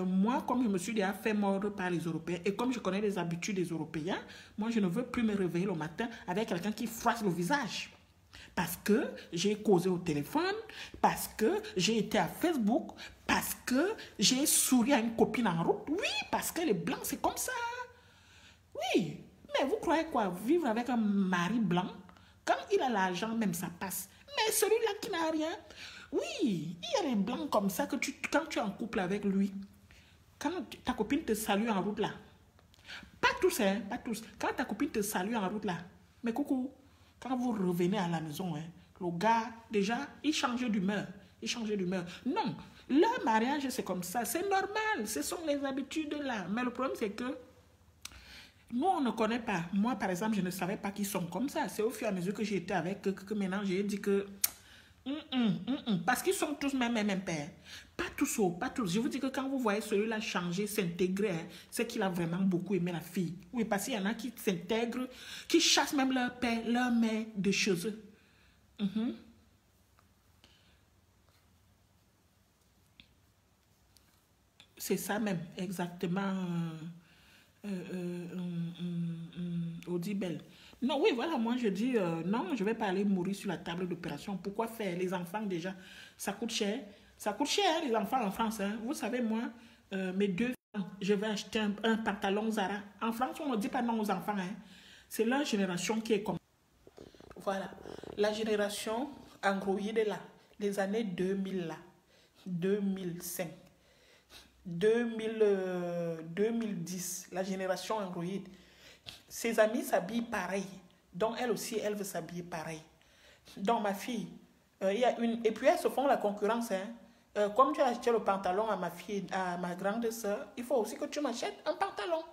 moi, comme je me suis déjà fait mordre par les Européens et comme je connais les habitudes des Européens, moi, je ne veux plus me réveiller le matin avec quelqu'un qui froisse le visage. Parce que j'ai causé au téléphone, parce que j'ai été à Facebook, parce que j'ai souri à une copine en route. Oui, parce que les Blancs, c'est comme ça. Oui, mais vous croyez quoi? Vivre avec un mari blanc, quand il a l'argent, même ça passe. Mais celui-là qui n'a rien, oui, il y a les Blancs comme ça que quand tu es en couple avec lui, quand ta copine te salue en route là, pas tous, hein, pas tous. Quand ta copine te salue en route là, mais coucou, quand vous revenez à la maison, hein, le gars, déjà, il change d'humeur. Il change d'humeur. Non, leur mariage, c'est comme ça. C'est normal. Ce sont les habitudes là. Mais le problème, c'est que nous, on ne connaît pas. Moi, par exemple, je ne savais pas qu'ils sont comme ça. C'est au fur et à mesure que j'ai été avec eux que maintenant j'ai dit que... Parce qu'ils sont tous même père. Pas tous, oh, pas tous. Je vous dis que quand vous voyez celui-là changer, s'intégrer, hein, c'est qu'il a vraiment beaucoup aimé la fille. Oui, parce qu'il y en a qui s'intègrent, qui chassent même leur père, leur mère de chez eux. C'est ça même, exactement. Audibel. Non, oui, voilà, moi je dis, non, je vais pas aller mourir sur la table d'opération. Pourquoi faire? Les enfants déjà, ça coûte cher. Ça coûte cher, hein, les enfants en France. Hein. Vous savez, moi, mes 2 enfants, je vais acheter un pantalon Zara. En France, on ne dit pas non aux enfants. Hein. C'est leur génération qui est comme... Voilà, la génération Android là, les années 2000 là, 2005. 2010, la génération Android, ses amis s'habillent pareil. Donc, elle aussi, elle veut s'habiller pareil. Donc, ma fille, il y a une... Et puis, elles se font la concurrence. Hein. Comme tu as acheté le pantalon à ma fille, à ma grande soeur, il faut aussi que tu m'achètes un pantalon.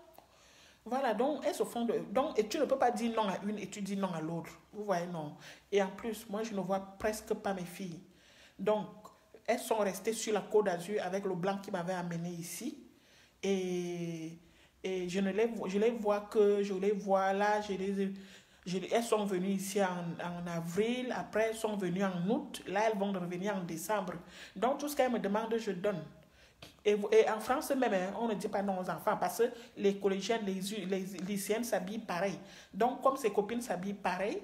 Voilà, donc, elles se font... Donc, et tu ne peux pas dire non à une et tu dis non à l'autre. Vous voyez, non. Et en plus, moi, je ne vois presque pas mes filles. Donc, elles sont restées sur la Côte d'Azur avec le blanc qui m'avait amené ici. Et je les vois là, elles sont venues ici en avril, après elles sont venues en août, là elles vont revenir en décembre. Donc tout ce qu'elles me demandent, je donne. Et en France même, hein, on ne dit pas non aux enfants parce que les collégiennes, les lycéennes s'habillent pareil. Donc comme ses copines s'habillent pareil,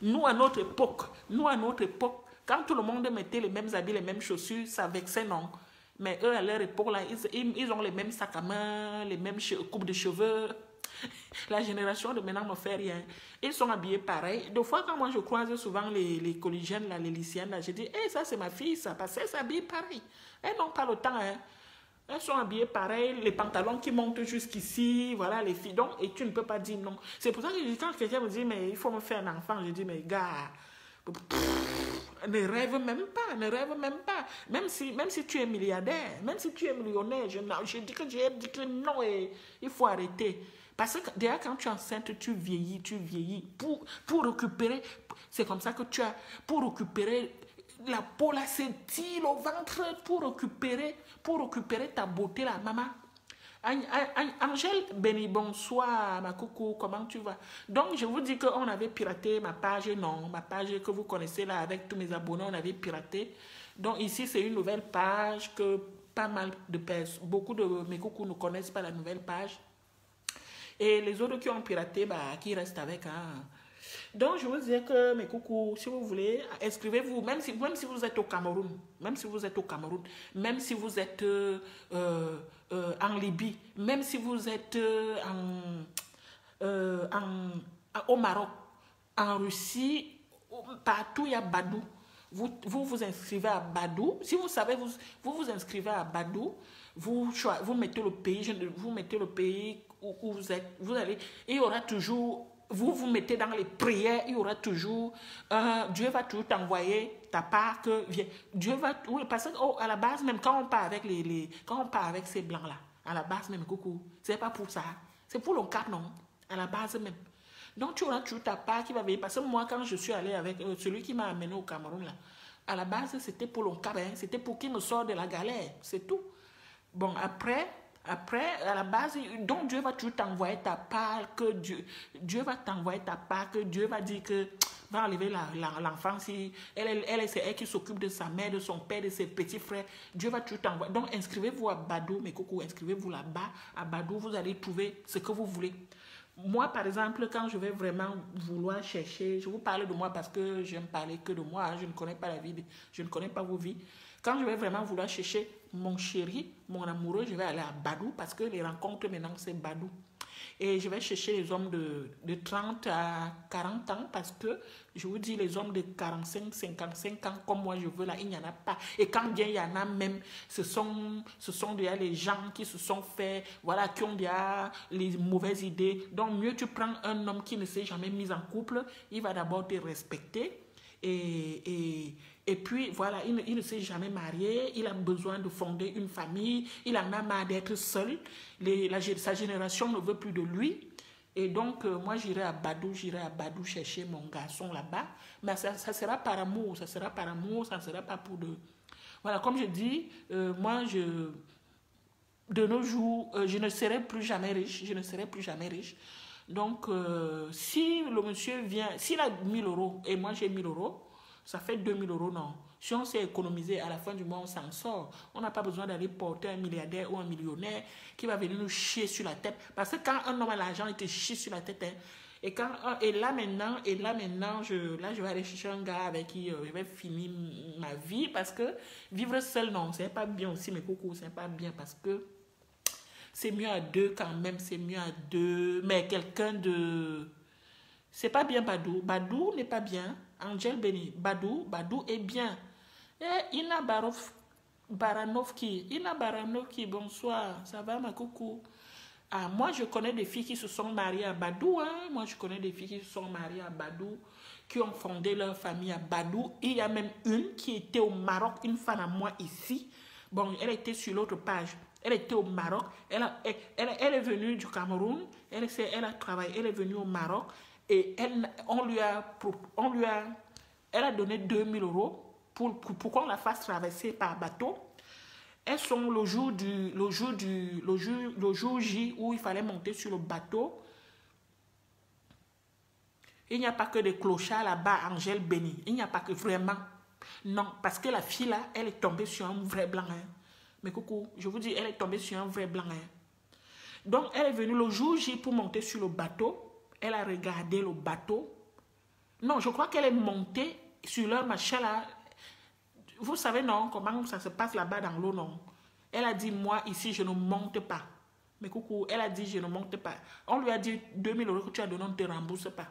nous à notre époque, quand tout le monde mettait les mêmes habits, les mêmes chaussures, ça vexait, non. Mais eux, à leur époque, là, ils ont les mêmes sacs à main, les mêmes coupes de cheveux. La génération de maintenant ne fait rien. Ils sont habillés pareil. Des fois, quand moi je croise souvent les collégiennes, là, les lycéennes, là, je dis, hey, ça c'est ma fille, ça, parce qu'elles s'habillent pareil. Elles n'ont pas le temps, hein. Elles sont habillées pareil, les pantalons qui montent jusqu'ici, voilà, les filles. Donc, et tu ne peux pas dire non. C'est pour ça que quand quelqu'un me dit, mais il faut me faire un enfant, je dis, mais gars, ne rêve même pas, ne rêve même pas. Même si tu es milliardaire, même si tu es millionnaire, je dis que non, et il faut arrêter. Parce que déjà, quand tu es enceinte, tu vieillis. Pour récupérer, c'est comme ça que tu as, pour récupérer la peau, la ceinture, le ventre, pour récupérer ta beauté, la maman. Angèle Béni, bonsoir, ma coucou, comment tu vas? Donc, je vous dis qu'on avait piraté ma page, non, ma page que vous connaissez là, avec tous mes abonnés, on avait piraté. Donc, ici, c'est une nouvelle page que pas mal de personnes, beaucoup de mes coucous ne connaissent pas la nouvelle page. Et les autres qui ont piraté, bah, qui restent avec, hein. Donc, je vous dis que, mes coucous, si vous voulez, inscrivez-vous, même si vous êtes au Cameroun, même si vous êtes en Libye, même si vous êtes au Maroc, en Russie, partout il y a Badoo. Vous inscrivez à Badoo. Si vous savez, vous inscrivez à Badoo. Vous mettez le pays, vous mettez le pays où vous êtes. Vous allez, et il y aura toujours, vous mettez dans les prières, il y aura toujours, Dieu va toujours t'envoyer ta part que vient. Dieu va, oui, parce que à la base même quand on part avec quand on part avec ces blancs là, à la base même, coucou, c'est pas pour ça, c'est pour le cap non, à la base même. Donc tu auras toujours ta part qui va venir. Parce que moi, quand je suis allé avec celui qui m'a amené au Cameroun, là, à la base, c'était pour le cap, hein, c'était pour qu'il me sorte de la galère, c'est tout. Bon, après, à la base, donc Dieu va toujours t'envoyer ta part, que Dieu va t'envoyer ta part, que Dieu va dire que va enlever l'enfant si c'est elle qui s'occupe de sa mère, de son père, de ses petits frères. Dieu va toujours t'envoyer. Donc, inscrivez-vous à Badoo, mes cocos, inscrivez-vous là-bas. À Badoo, vous allez trouver ce que vous voulez. Moi, par exemple, quand je vais vraiment vouloir chercher, je vous parle de moi parce que j'aime parler que de moi, hein, je ne connais pas la vie, je ne connais pas vos vies. Quand je vais vraiment vouloir chercher mon chéri, mon amoureux, je vais aller à Badoo parce que les rencontres maintenant, c'est Badoo. Et je vais chercher les hommes de 30 à 40 ans parce que, je vous dis, les hommes de 45, 55 ans, comme moi je veux là, il n'y en a pas. Et quand bien il y en a même, ce sont déjà les gens qui se sont fait, voilà, qui ont déjà les mauvaises idées. Donc mieux tu prends un homme qui ne s'est jamais mis en couple, il va d'abord te respecter. Et puis, voilà, il ne s'est jamais marié, il a besoin de fonder une famille, il en a marre d'être seul, sa génération ne veut plus de lui. Et donc, moi, j'irai à Badoo chercher mon garçon là-bas. Mais ça sera par amour, ça ne sera pas pour de... Voilà, comme je dis, moi, de nos jours, je ne serai plus jamais riche, Donc, si le monsieur vient, s'il a 1000 euros et moi j'ai 1000 euros, ça fait 2000 euros, non. Si on s'est économisé, à la fin du mois, on s'en sort. On n'a pas besoin d'aller porter un milliardaire ou un millionnaire qui va venir nous chier sur la tête. Parce que quand un homme a l'argent, il te chie sur la tête. Hein. Et là maintenant, je vais aller chercher un gars avec qui je vais finir ma vie. Parce que vivre seul, non, c'est pas bien aussi, mes coucous, c'est pas bien parce que c'est mieux à deux quand même, c'est mieux à deux. Mais quelqu'un de... C'est pas bien Badoo. Badoo n'est pas bien. Angel Béni. Badoo est bien. Ina Baranovki. Ina Baranovki, bonsoir. Ça va ma coucou? Ah, moi je connais des filles qui se sont mariées à Badoo. Hein? Moi je connais des filles qui se sont mariées à Badoo, qui ont fondé leur famille à Badoo. Il y a même une qui était au Maroc, une femme à moi ici. Bon, elle était sur l'autre page. Elle était au Maroc. Elle est venue du Cameroun. Elle a travaillé. Elle est venue au Maroc. Et elle a donné 2000 euros pour qu'on la fasse traverser par bateau. Elles sont le jour J où il fallait monter sur le bateau. Il n'y a pas que des clochards là-bas, Angèle Béni. Il n'y a pas que vraiment. Non, parce que la fille là, elle est tombée sur un vrai blanc. Hein. Mais coucou, je vous dis, elle est tombée sur un vrai blanc. Hein. Donc, elle est venue le jour J pour monter sur le bateau. Elle a regardé le bateau. Non, je crois qu'elle est montée sur leur machin là. Vous savez, non, comment ça se passe là-bas dans l'eau, non. Elle a dit, moi, ici, je ne monte pas. Mais coucou, elle a dit, je ne monte pas. On lui a dit, 2000 euros que tu as donné, on ne te rembourse pas.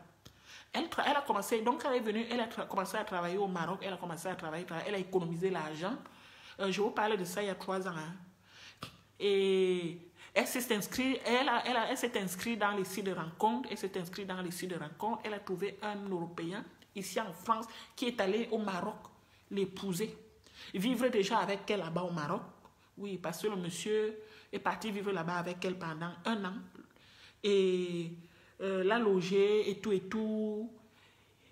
Elle a commencé, donc elle est venue, elle a commencé à travailler au Maroc, elle a commencé à travailler, elle a économisé l'argent. Je vous parlais de ça il y a 3 ans. Hein. Et... Elle s'est inscrite, elle s'est inscrite dans les sites de rencontre, elle a trouvé un Européen ici en France qui est allé au Maroc l'épouser. Vivre déjà avec elle là-bas au Maroc. Oui, parce que le monsieur est parti vivre là-bas avec elle pendant 1 an. Et l'a logé et tout.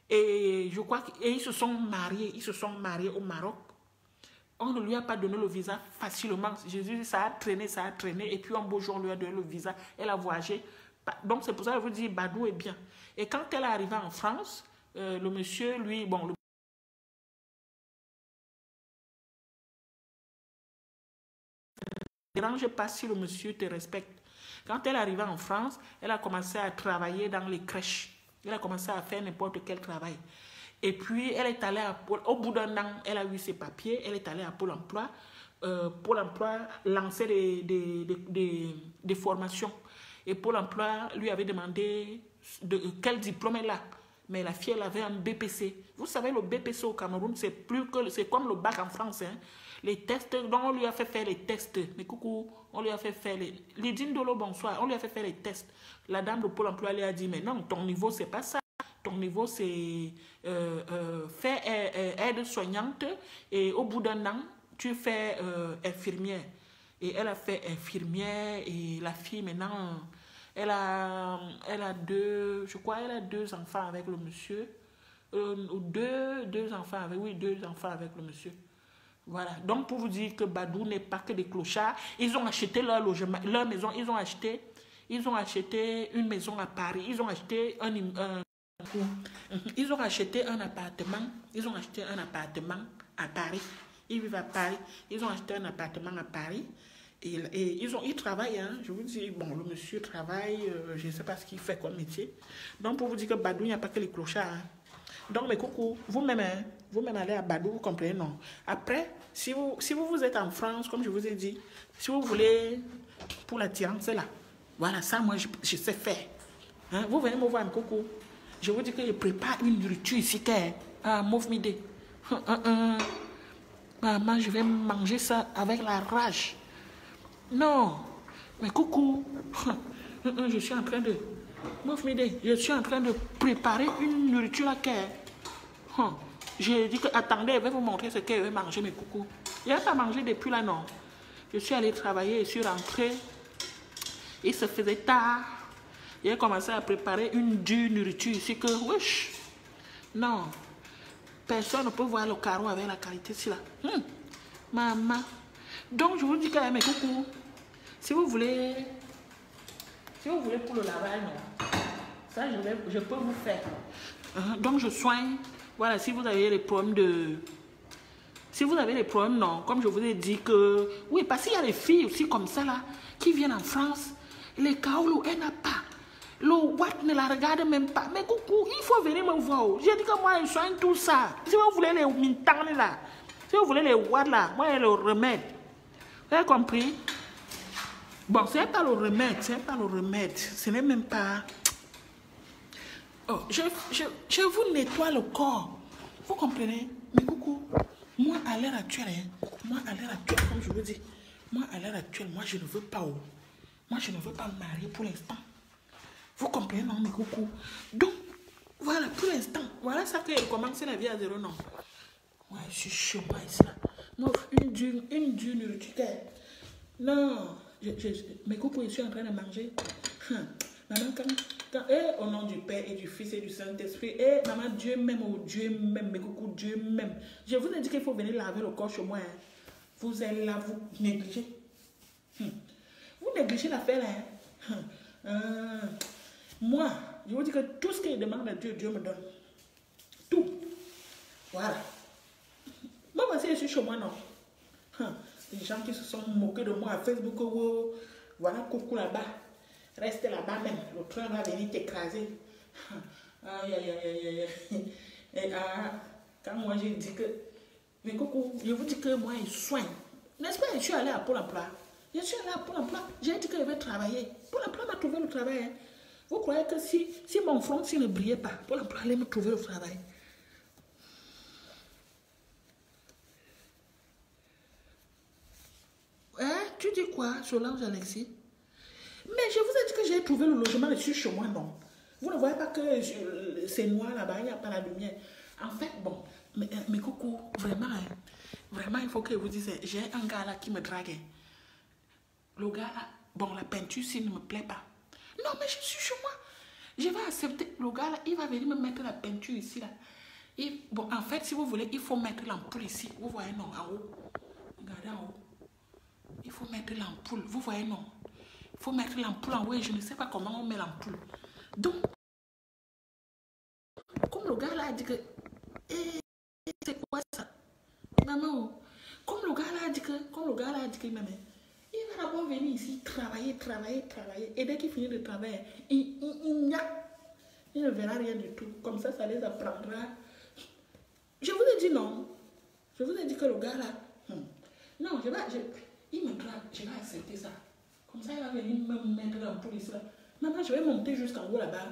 Et je crois qu'ils se sont mariés au Maroc. On ne lui a pas donné le visa facilement. Jésus, ça a traîné. Et puis un beau jour, on lui a donné le visa. Elle a voyagé. Donc c'est pour ça que je vous dis, Badoo est bien. Et quand elle est arrivée en France, le monsieur, lui, bon... Ne dérange pas si le monsieur te respecte. Quand elle est arrivée en France, elle a commencé à travailler dans les crèches. Elle a commencé à faire n'importe quel travail. Et puis, elle est allée au bout d'un an, elle a eu ses papiers, elle est allée à Pôle emploi. Pôle emploi lançait des formations. Et Pôle emploi lui avait demandé quel diplôme elle a. Mais la fille, elle avait un BPC. Vous savez, le BPC au Cameroun, c'est comme le bac en France. Hein. Les tests, donc on lui a fait faire les tests. Mais coucou, on lui a fait faire les dînes de l'eau, bonsoir. On lui a fait faire les tests. La dame de Pôle emploi lui a dit, mais non, ton niveau, c'est pas ça. Ton niveau, c'est faire aide-soignante. Et au bout d'un an, tu fais infirmière. Et elle a fait infirmière. Et la fille, maintenant, elle a je crois, elle a 2 enfants avec le monsieur. Deux enfants avec, oui, 2 enfants avec le monsieur. Voilà. Donc, pour vous dire que Badou n'est pas que des clochards, ils ont acheté leur logement, leur maison, ils ont acheté une maison à Paris, ils ont acheté un appartement, à Paris. Ils vivent à Paris, ils ont acheté un appartement à Paris. Et ils travaillent, hein. Je vous dis, bon, le monsieur travaille, je ne sais pas ce qu'il fait comme métier. Donc, pour vous dire que Badou, il n'y a pas que les clochards. Hein. Donc, mes coucou, vous-même allez à Badou, vous comprenez, non? Après, si vous êtes en France, comme je vous ai dit, si vous voulez, pour l'attirance, là, voilà, ça, moi, je sais faire. Hein? Vous venez me voir, mes coucou. Je vous dis que je prépare une nourriture ici, mauve midi. Maman, je vais manger ça avec la rage. Non, mais coucou, je suis en train de... Je suis en train de préparer une nourriture à Caire. J'ai dit que, attendez, je vais vous montrer ce qu'elle veut manger, mes coucou. Il n'y a pas mangé depuis là, non. Je suis allée travailler, je suis rentrée. Il se faisait tard. J'ai commencé à préparer une dure nourriture ici que, wesh, non, personne ne peut voir le carreau avec la qualité ici là. Maman. Donc, je vous dis quand même, mes coucou, si vous voulez pour le lavage, non, ça, je peux vous faire. Donc, je soigne. Voilà, si vous avez les problèmes non, comme je vous ai dit que... Oui, parce qu'il y a des filles aussi comme ça, là, qui viennent en France. Les kaoulou, elle n'a pas. Le Watt ne la regarde même pas. Mais coucou, il faut venir me voir. J'ai dit que moi, je soigne tout ça. Si vous voulez les mintang, là, si vous voulez les Watt, là, moi, je le remède. Vous avez compris? Bon, ce n'est pas le remède, ce n'est même pas... Oh, je vous nettoie le corps. Vous comprenez? Mais coucou, moi à l'heure actuelle, comme je vous dis, moi je ne veux pas. Moi je ne veux pas me marier pour l'instant. Vous comprenez, non, mes coucou? Donc, voilà, pour l'instant, voilà ça que commencer la vie à zéro, non. Ouais, je suis chaud, moi, ici, là. Moi, une dune nourriture. Non, mes coucou, je suis en train de manger. Maman, au nom du Père et du Fils et du Saint-Esprit, maman, Dieu m'aime, Dieu m'aime, mes coucou, Dieu m'aime. Je vous ai dit qu'il faut venir laver le corps chez moi. Hein. Vous êtes là, vous négligez. Vous négligez l'affaire là. Moi, je vous dis que tout ce qu'il demande à Dieu, Dieu me donne. Tout. Voilà. Moi, voici, je suis chez moi, non. Les gens qui se sont moqués de moi à Facebook, voilà, coucou là-bas. Reste là-bas même, le train va venir t'écraser. Aïe, aïe, aïe, aïe. Quand moi j'ai dit que... Mais coucou, je vous dis que moi je soigne. N'est-ce pas, je suis allée à Pôle emploi. J'ai dit que je vais travailler. Pôle emploi m'a trouvé le travail. Hein. Vous croyez que si mon front ne brillait pas, Pôle emploi allait me trouver le travail. Hein? Tu dis quoi, Solange Alexis? Mais je vous ai dit que j'ai trouvé le logement dessus chez moi, non. Vous ne voyez pas que c'est noir là-bas, il n'y a pas la lumière. En fait, bon, mais coucou, vraiment, il faut que je vous dise, j'ai un gars là qui me drague. Le gars là, bon, la peinture, s'il ne me plaît pas. Non, mais je suis chez moi. Je vais accepter. Le gars là, il va venir me mettre la peinture ici là. Bon, en fait, si vous voulez, il faut mettre l'ampoule ici. Vous voyez, non, en haut. Regardez en haut. Il faut mettre l'ampoule. Vous voyez, non. Il faut mettre l'ampoule en haut et je ne sais pas comment on met l'ampoule. Donc, comme le gars là a dit que... c'est quoi ça? Maman, comme le gars là a dit que maman, il va d'abord venir ici travailler. Et dès qu'il finit de travailler, il ne verra rien du tout. Comme ça les apprendra. Je vous ai dit non. Je vous ai dit que le gars là... Non, il me drague, je vais accepter ça. Comme ça, il va venir me mettre l'ampoule ici là. Maman, je vais monter jusqu'en haut là-bas.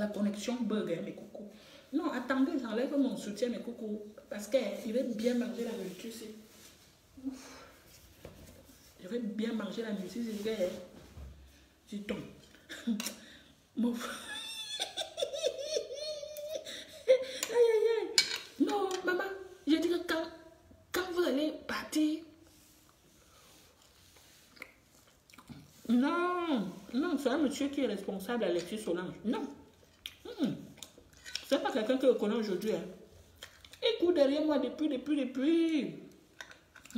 La connexion bug, hein, mes coucous. Non, attendez, j'enlève mon soutien, mes coucous. Parce qu'il va bien manger la nourriture ici. Je vais bien manger la nourriture ici. Je tombe. Mon... Aïe, aïe, aïe. Non, maman, je dis que quand vous allez partir... Non, non, c'est un monsieur qui est responsable, Alexis Solange. Non. C'est pas quelqu'un que je connais aujourd'hui. Hein. Il court derrière moi depuis. Ne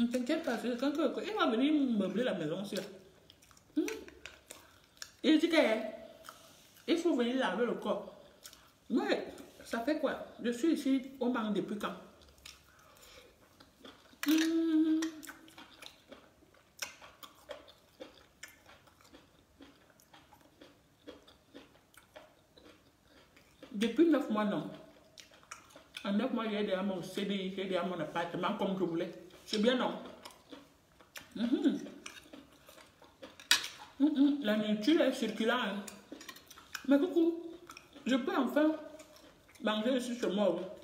t'inquiète pas, c'est quelqu'un que je connais. Il va venir meubler la maison aussi. Il dit qu'il faut venir laver le corps. Mais ça fait quoi? Je suis ici au manque depuis quand? Depuis 9 mois, non. En 9 mois, j'ai déjà mon CDI, j'ai déjà mon appartement comme je voulais. C'est bien, non? La nourriture est circulaire. Hein. Mais coucou, je peux enfin manger ici chez moi.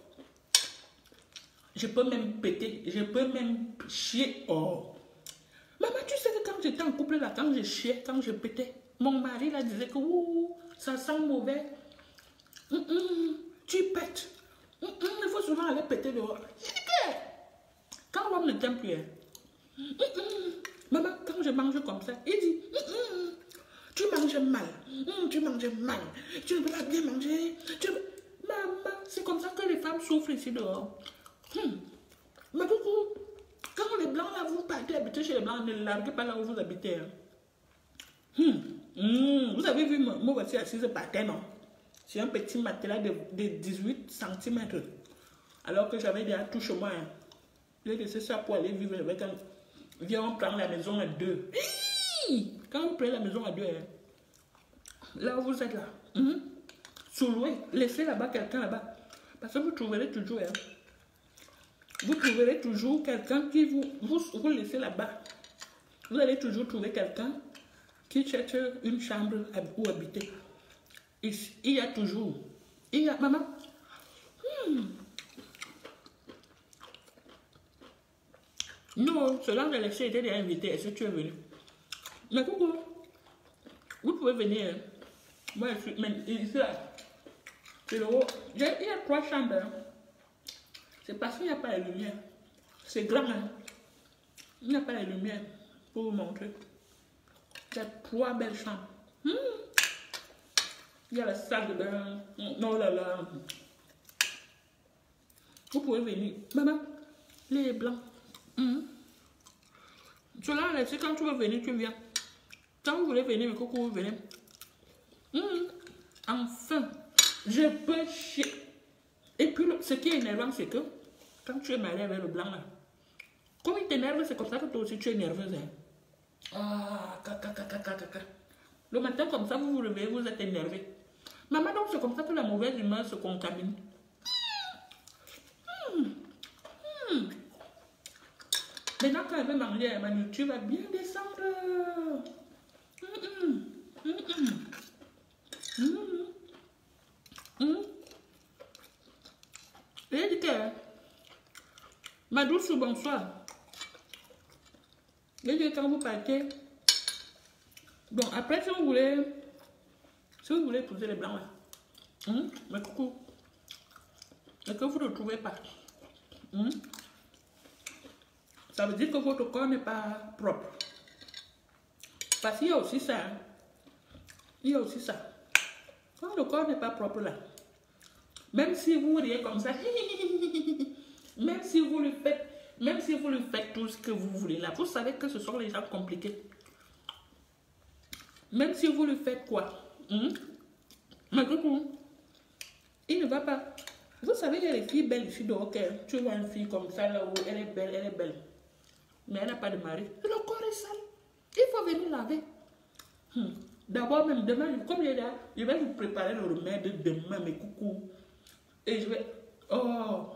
Je peux même péter, je peux même chier. Oh. Maman, tu sais que quand j'étais en couple là, quand je chiais, quand je pétais, mon mari là disait que ça sent mauvais. Tu pètes. Il faut souvent aller péter dehors. Quand l'homme ne t'aime plus, maman, quand je mange comme ça, il dit tu manges mal. Tu manges mal. Tu ne peux pas bien manger. Maman, c'est comme ça que les femmes souffrent ici dehors. Mais beaucoup, quand les blancs là, vous partez habiter chez les blancs, ne larguez pas là où vous habitez. Vous avez vu, moi voici assise par terre, non? C'est un petit matelas de 18 cm. Alors que j'avais déjà tout chez moi. Hein. J'ai laissé ça pour aller vivre avec un... Viens, on prend la maison à deux. Quand vous prenez la maison à deux, hein, là où vous êtes là, sous-loué, laissez là-bas quelqu'un là-bas. Parce que vous trouverez toujours, hein, vous trouverez toujours quelqu'un qui vous laissez là-bas. Vous allez toujours trouver quelqu'un qui cherche une chambre où habiter. Il y a toujours. Il y a, maman. Non, Solange Alexis était déjà invité. Est-ce que tu es venu? Mais coucou, vous pouvez venir. Moi, je suis. Mais ici, là, c'est le haut. Il y a 3 chambres. Hein. C'est parce qu'il n'y a pas la lumière. C'est grand. Hein. Il n'y a pas la lumière pour vous montrer. Il y a 3 belles chambres. Il y a la salle de bain. Non, là, là. Vous pouvez venir. Maman, les blancs. Cela, c'est quand tu veux venir, tu viens. Quand vous voulez venir, mais coucou, vous venez. Enfin, je peux chier. Et puis, ce qui est énervant, c'est que quand tu es marié avec le blanc, là, comme il t'énerve, c'est comme ça que toi aussi tu es nerveuse. Hein. Ah, caca. Le matin, comme ça, vous vous réveillez, vous êtes énervé. Maman, donc c'est comme ça que la mauvaise humeur se contamine. Maintenant, quand elle veut manger, ma nourriture va bien descendre. Et dit que, ma douce, bonsoir. Et dit quand vous partez, bon, après, si vous voulez épouser les blancs, là, mais coucou, et que vous ne trouvez pas, ça veut dire que votre corps n'est pas propre. Parce qu'il y a aussi ça. Hein. Il y a aussi ça. Quand le corps n'est pas propre là, même si vous riez comme ça, même si vous lui faites tout ce que vous voulez là, vous savez que ce sont les gens compliqués. Même si vous lui faites quoi, mais coucou, il ne va pas. Vous savez, il y a des filles belles ici dehors. Tu vois une fille comme ça là où elle est belle. Mais elle n'a pas de mari. Le corps est sale. Il faut venir laver. D'abord, même demain, comme je vais vous préparer le remède demain, mes coucous. Et je vais. Oh,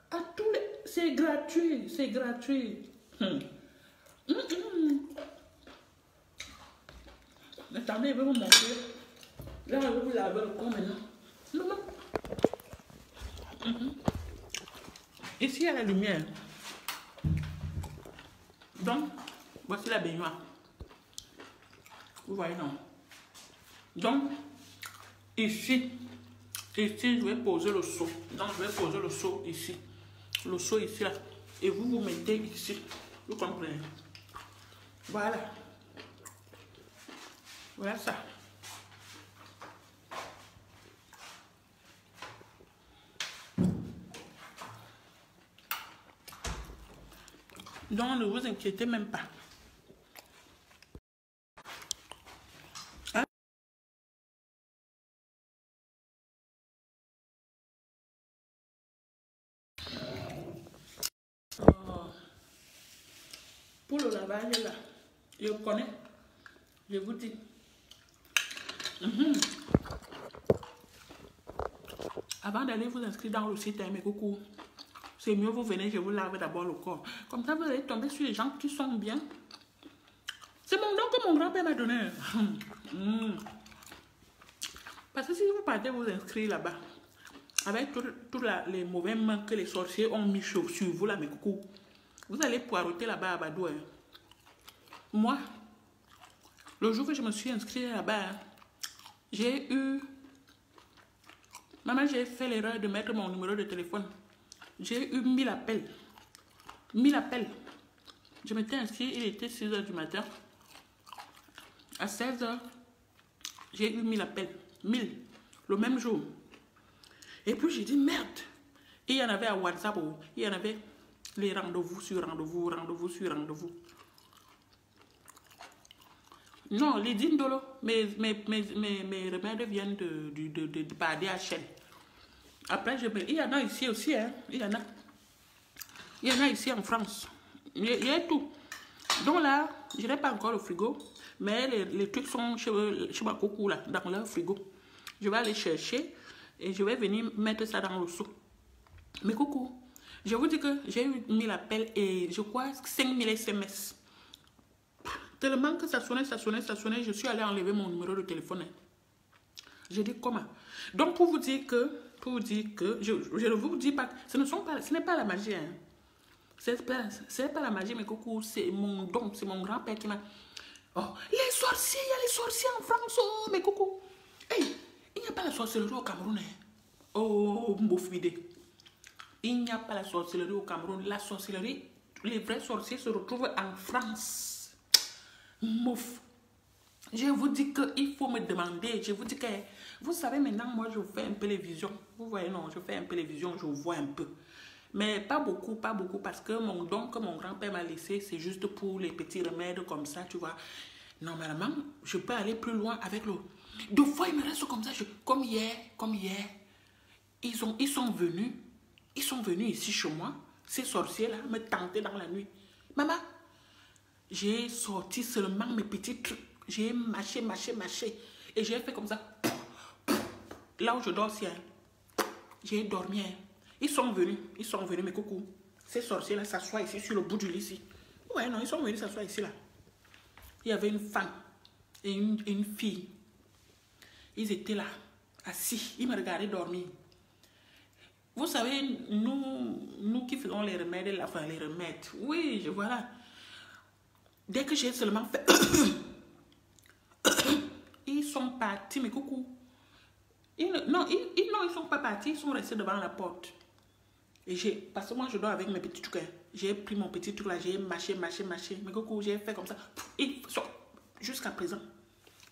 à tous les. C'est gratuit. Attendez, je vais vous montrer. Là, je vais vous laver le corps maintenant. Non, non. Ici, il y a la lumière. Donc, voici la baignoire. Vous voyez, non? Donc, ici, je vais poser le seau. Donc, je vais poser le seau ici. Le seau ici, là. Et vous vous mettez ici. Vous comprenez? Voilà. Voilà ça. Donc, ne vous inquiétez même pas. Hein? Pour le lavage, là, je connais. Je vous dis. Avant d'aller vous inscrire dans le site, mes coucou, c'est mieux vous venez, je vous lave d'abord le corps. Comme ça, vous allez tomber sur les gens qui sont bien. C'est mon don que mon grand-père m'a donné. Parce que si vous partez vous inscrire là-bas, avec tous les mauvais mains que les sorciers ont mis sur vous, là, mes coucou, vous allez poireauter là-bas à Badou. Moi, le jour que je me suis inscrite là-bas, j'ai eu... Maman, j'ai fait l'erreur de mettre mon numéro de téléphone. J'ai eu 1000 appels. 1000 appels. Je m'étais inscrite, il était 6 h du matin. À 16 h, j'ai eu 1000 appels. 1000. Le même jour. Et puis j'ai dit merde. Et il y en avait à WhatsApp. Il y en avait les rendez-vous sur rendez-vous, rendez-vous sur rendez-vous. Non, les dindolo, mes remèdes viennent de par DHL. Après, il y en a ici aussi, hein. Il y en a ici en France. Il y a tout. Donc là, je n'ai pas encore le frigo, mais les trucs sont chez ma coucou là, dans leur frigo. Je vais aller chercher et je vais venir mettre ça dans le seau. Mais coucou, je vous dis que j'ai eu 1000 appels et je crois 5000 SMS. Tellement que ça sonnait, je suis allée enlever mon numéro de téléphone. J'ai dit comment? Donc pour vous dire que, je ne vous dis pas, ce n'est pas la magie. Hein. Ce n'est pas la magie, mais coucou, c'est mon don, c'est mon grand-père qui m'a... Oh, les sorciers, il y a les sorciers en France, oh, mais coucou. Hey, il n'y a pas la sorcellerie au Cameroun. Hein. Oh, Mbofide. Il n'y a pas la sorcellerie au Cameroun. La sorcellerie, les vrais sorciers se retrouvent en France. Mouf. Je vous dis qu'il faut me demander. Je vous dis que, vous savez maintenant, moi je fais un peu les visions. Vous voyez, non, je fais un peu les visions, je vois un peu. Mais pas beaucoup, parce que mon don que mon grand-père m'a laissé, c'est juste pour les petits remèdes comme ça, tu vois. Normalement, je peux aller plus loin avec l'eau. Deux fois, il me reste comme ça, comme hier. Ils sont venus ici chez moi, ces sorciers-là, me tenter dans la nuit. Maman, j'ai sorti seulement mes petits trucs. J'ai mâché. Et j'ai fait comme ça. Là où je dors, j'ai dormi. Ils sont venus, mes coucous. Ces sorciers-là s'assoient ici, sur le bout du lit, ici. Ouais, non, ils sont venus s'asseoir ici, là. Il y avait une femme et une fille. Ils étaient là, assis. Ils me regardaient dormir. Vous savez, nous qui faisons les remèdes, les remèdes. Oui, voilà. Dès que j'ai seulement fait... ils sont partis, mes coucous. Non, ils sont pas partis, ils sont restés devant la porte. Et parce que moi, je dors avec mes petits trucs. J'ai pris mon petit truc là, j'ai mâché. Mais coucou, j'ai fait comme ça. Jusqu'à présent,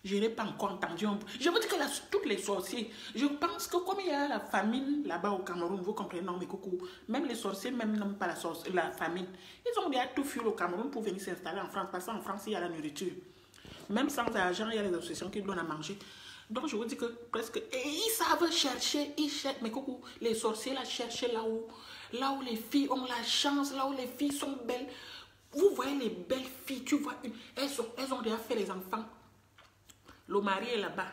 je n'ai pas encore entendu. Je vous dis que toutes les sorciers, je pense que comme il y a la famine là-bas au Cameroun, vous comprenez, non, mais coucou, même les sorciers, même n'ont pas la famine. Ils ont déjà tout fui au Cameroun pour venir s'installer en France. Parce qu'en France, il y a la nourriture. Même sans argent, il y a les associations qui donnent à manger. Donc, je vous dis que presque... Et ils savent chercher, mais coucou, les sorciers là cherchent là où les filles ont la chance, là où les filles sont belles. Vous voyez les belles filles, tu vois, elles ont déjà fait les enfants. Le mari est là-bas.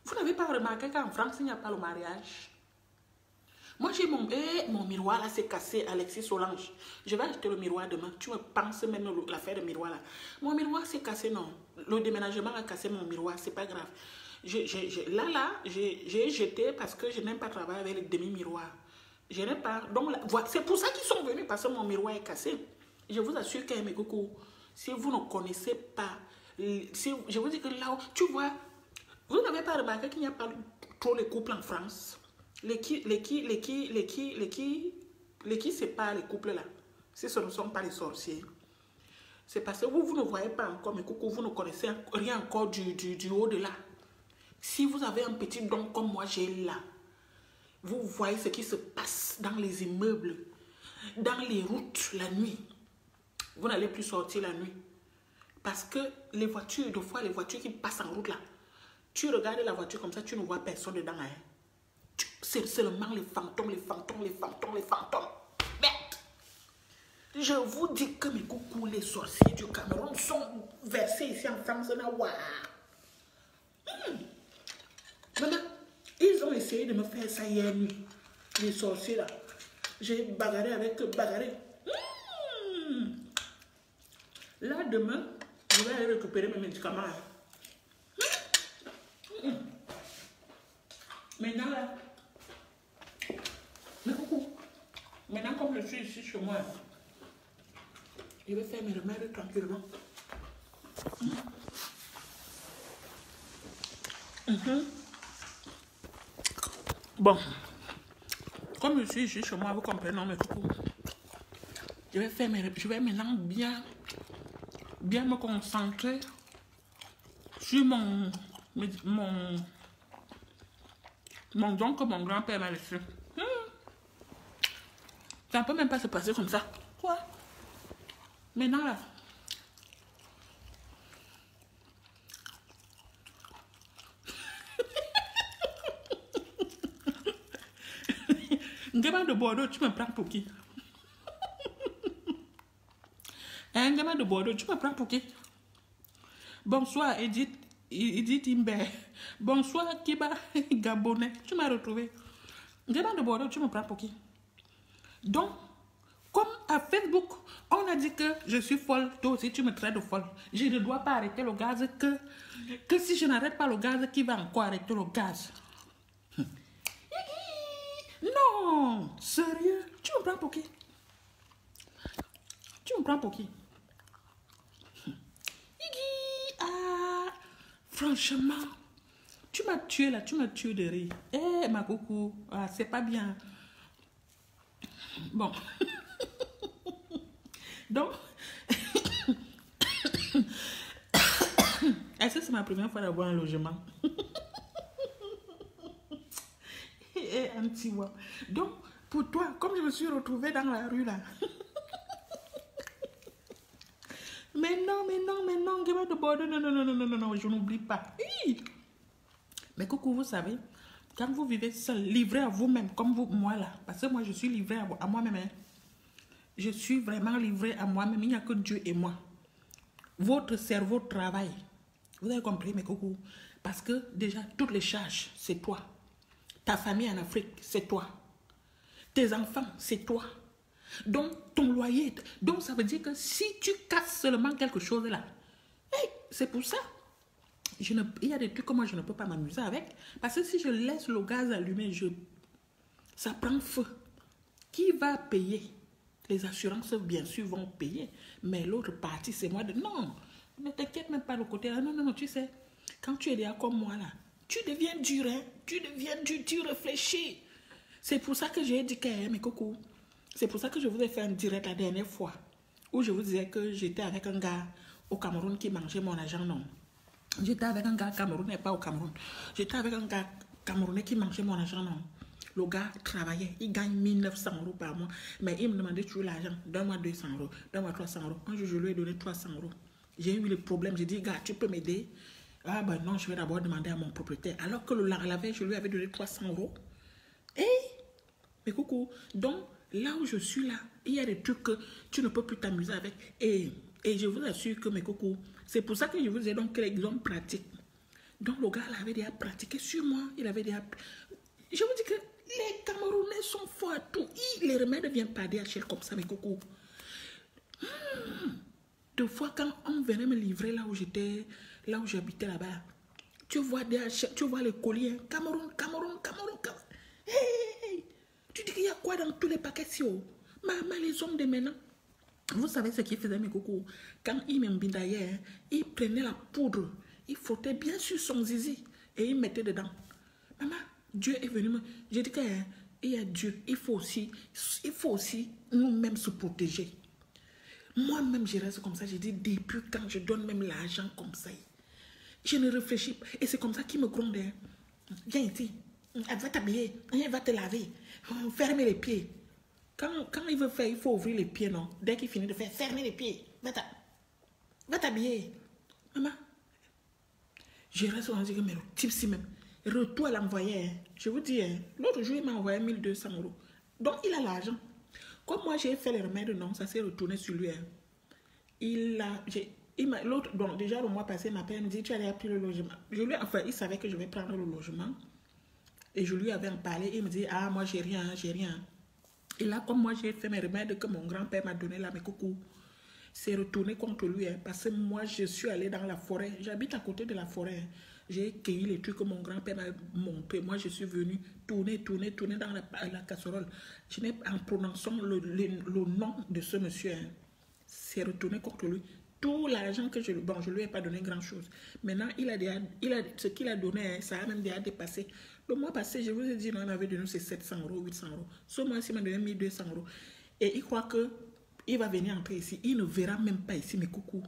Vous n'avez pas remarqué qu'en France, il n'y a pas le mariage? Moi, j'ai mon miroir là, c'est cassé, Alexis Solange. Je vais acheter le miroir demain. Tu me penses même l'affaire de miroir là. Mon miroir, c'est cassé, non. Le déménagement a cassé mon miroir, c'est pas grave. Là, j'ai jeté parce que je n'aime pas travailler avec les demi-miroirs. Je n'ai pas... Donc, c'est pour ça qu'ils sont venus, parce que mon miroir est cassé. Je vous assure que mes coucou, si vous ne connaissez pas... je vous dis que là, tu vois, vous n'avez pas remarqué qu'il n'y a pas trop de couples en France. Les qui séparent les couples là. Si ce ne sont pas les sorciers. C'est parce que vous ne voyez pas encore, mes coucou, vous ne connaissez rien encore du haut de là. Si vous avez un petit don comme moi j'ai là, vous voyez ce qui se passe dans les immeubles, dans les routes la nuit. Vous n'allez plus sortir la nuit. Parce que les voitures, des fois les voitures qui passent en route là, tu regardes la voiture comme ça, tu ne vois personne dedans. Hein. C'est seulement les fantômes. Merde. Je vous dis que mes coucous, les sorciers du Cameroun sont versés ici en France. Maman, ils ont essayé de me faire ça hier nuit. Les sorciers là. J'ai bagarré avec eux, Là, demain, je vais aller récupérer mes médicaments. Maintenant, là, mais coucou, maintenant, comme je suis ici chez moi, je vais faire mes remèdes tranquillement. Bon, comme je suis ici chez moi, vous comprenez, non, mais coucou, je vais maintenant bien me concentrer sur mon don que mon grand-père m'a laissé. Ça ne peut même pas se passer comme ça. Quoi? Maintenant là. Un gamin de Bordeaux, tu me prends pour qui? Un gamin de Bordeaux, tu me prends pour qui? Bonsoir, Edith Imbert. Bonsoir, Kiba Gabonais. Tu m'as retrouvé. Un gamin de Bordeaux, tu me prends pour qui? Donc, comme à Facebook, on a dit que je suis folle, toi aussi tu me traites de folle. Je ne dois pas arrêter le gaz que si je n'arrête pas le gaz, qui va encore arrêter le gaz? Non, sérieux, tu me prends pour qui? Tu me prends pour qui? Ah, franchement, tu m'as tué là, tu m'as tué de rire. Eh, ma coucou, ah, c'est pas bien. Bon. Donc, est-ce que c'est ma première fois d'avoir un logement? Et un petit mois. Donc, pour toi, comme je me suis retrouvée dans la rue là. Mais non, gamin de Bordeaux, non, je n'oublie pas. Mais coucou, vous savez, quand vous vivez seul, livré à vous-même, comme vous, moi là, parce que moi je suis livré à moi-même. Hein. Je suis vraiment livré à moi-même, il n'y a que Dieu et moi. Votre cerveau travaille. Vous avez compris, mes coucou? Parce que déjà, toutes les charges, c'est toi. Ta famille en Afrique, c'est toi. Tes enfants, c'est toi. Donc, ton loyer. Donc, ça veut dire que si tu casses seulement quelque chose là, hey, c'est pour ça. Il y a des trucs que moi, je ne peux pas m'amuser avec. Parce que si je laisse le gaz allumé, ça prend feu. Qui va payer? Les assurances, bien sûr, vont payer. Mais l'autre partie, c'est moi. Non, ne t'inquiète même pas le côté là. Non, tu sais, quand tu es déjà comme moi là, tu deviens dur, hein? Tu deviens dur, tu réfléchis. C'est pour ça que j'ai dit que, mes coucou, c'est pour ça que je vous ai fait un direct la dernière fois, où je vous disais que j'étais avec un gars au Cameroun qui mangeait mon argent, non. J'étais avec un gars camerounais, pas au Cameroun. J'étais avec un gars camerounais qui mangeait mon argent, non. Le gars travaillait, il gagne 1900 € par mois, mais il me demandait toujours l'argent. Donne-moi 200 €, donne-moi 300 €. Un jour, je lui ai donné 300 €. J'ai eu le problème, j'ai dit, gars, tu peux m'aider? Ah ben non, je vais d'abord demander à mon propriétaire. Alors que la veille, je lui avais donné 300 €. Mais coucou, donc là où je suis là, il y a des trucs que tu ne peux plus t'amuser avec. Et je vous assure que mes coucous, c'est pour ça que je vous ai donc l'exemple pratique. Donc le gars avait déjà pratiqué sur moi. Il avait déjà... Je vous dis que les Camerounais sont forts à tout. Les remèdes ne viennent pas DHL comme ça, mes coucous. Deux fois, quand on venait me livrer là où j'habitais là-bas, Tu vois tu vois les colliers. Cameroun. Hey, tu dis qu'il y a quoi dans tous les paquets si haut? Maman, les hommes de maintenant. Vous savez ce qu'il faisait, mes coucous? Quand il m'embindaillait, il prenait la poudre, il frottait bien sur son zizi et il mettait dedans. Maman, Dieu est venu me... J'ai dit qu'il y a Dieu, il faut aussi nous-mêmes se protéger. Moi-même, je reste comme ça. J'ai dit, depuis quand je donne même l'argent comme ça, je ne réfléchis pas. Et c'est comme ça qu'il me gronde. Viens ici, elle va t'habiller, elle va te laver, fermer les pieds. Quand il veut faire, il faut ouvrir les pieds, non? Dès qu'il finit de faire, fermer les pieds. Va t'habiller. Maman, je reste on dit que mais le type si même. Retour à l'envoyer. Je vous dis, l'autre jour, il m'a envoyé 1200 €. Donc, il a l'argent. Comme moi, j'ai fait les remèdes, non, ça s'est retourné sur lui. L'autre, donc déjà le mois passé, ma père me dit, tu allais appeler le logement. Enfin, il savait que je vais prendre le logement. Et je lui avais en parlé. Il me dit, ah, moi, j'ai rien. Et là, comme moi, j'ai fait mes remèdes que mon grand-père m'a donné là, mes coucous, c'est retourné contre lui. Parce que moi, je suis allée dans la forêt. J'habite à côté de la forêt. J'ai cueilli les trucs que mon grand-père m'a montré. Moi, je suis venue tourner dans la casserole. En prononçant le nom de ce monsieur, c'est retourné contre lui. Tout l'argent que je lui ai pas donné grand-chose. Maintenant, ce qu'il a donné, ça a même déjà dépassé. Le mois passé, je vous ai dit, non, il m'avait donné c'est 700 €, 800 €. Ce mois-ci, il m'a donné 1200 €. Et il croit qu'il va venir entrer ici. Il ne verra même pas ici mes coucous.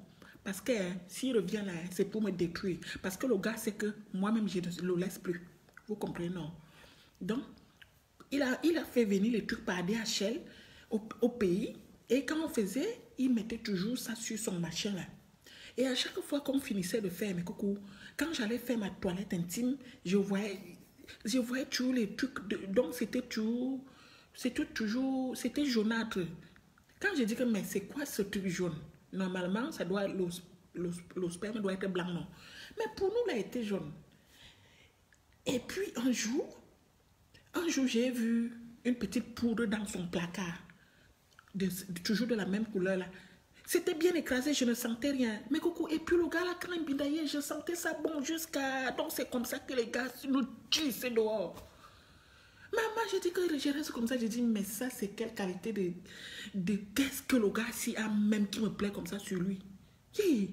Parce que s'il revient là, c'est pour me détruire. Parce que le gars sait que moi-même, je ne le laisse plus. Vous comprenez, non? Donc, il a fait venir les trucs par DHL au pays. Et quand on faisait, il mettait toujours ça sur son machin là. Et à chaque fois qu'on finissait de faire mes coucous, quand j'allais faire ma toilette intime, je voyais toujours les trucs. Donc c'était jaunâtre. Quand je dis que mais c'est quoi ce truc jaune? Normalement, ça doit le sperme doit être blanc, non? Mais pour nous, il a été jaune. Et puis un jour, j'ai vu une petite poudre dans son placard. Toujours de la même couleur là. C'était bien écrasé, je ne sentais rien. Mais coucou, et puis le gars là, quand il bidaillait, je sentais ça bon jusqu'à... Donc c'est comme ça que les gars nous tuent, c'est dehors. Maman, j'ai dit que je reste comme ça, j'ai dit, mais ça c'est quelle qualité de qu'est-ce que le gars si a même qui me plaît comme ça sur lui. Yeah.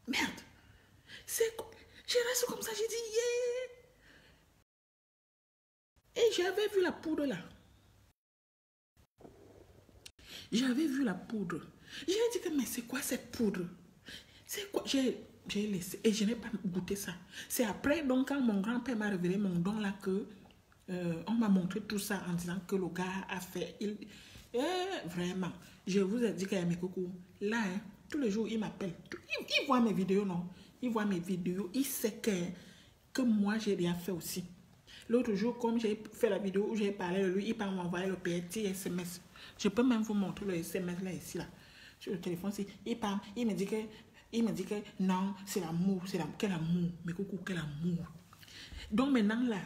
Merde. Je reste comme ça, j'ai dit, yeah. Et j'avais vu la poudre là. J'avais vu la poudre. J'ai dit que, mais c'est quoi cette poudre? C'est quoi? J'ai laissé et je n'ai pas goûté ça. C'est après, donc, quand mon grand-père m'a révélé mon don là, que on m'a montré tout ça en disant que le gars a fait. Vraiment, je vous ai dit qu'il y a mes coucous. Là, tous les jours, il m'appelle. Il voit mes vidéos, non? Il voit mes vidéos. Il sait que moi, j'ai déjà fait aussi. L'autre jour, comme j'ai fait la vidéo où j'ai parlé de lui, il m'a envoyé le petit SMS. Je peux même vous montrer le SMS là, ici, là. Sur le téléphone, il me dit que non, c'est l'amour, quel amour. Mais coucou, quel amour. Donc maintenant, là,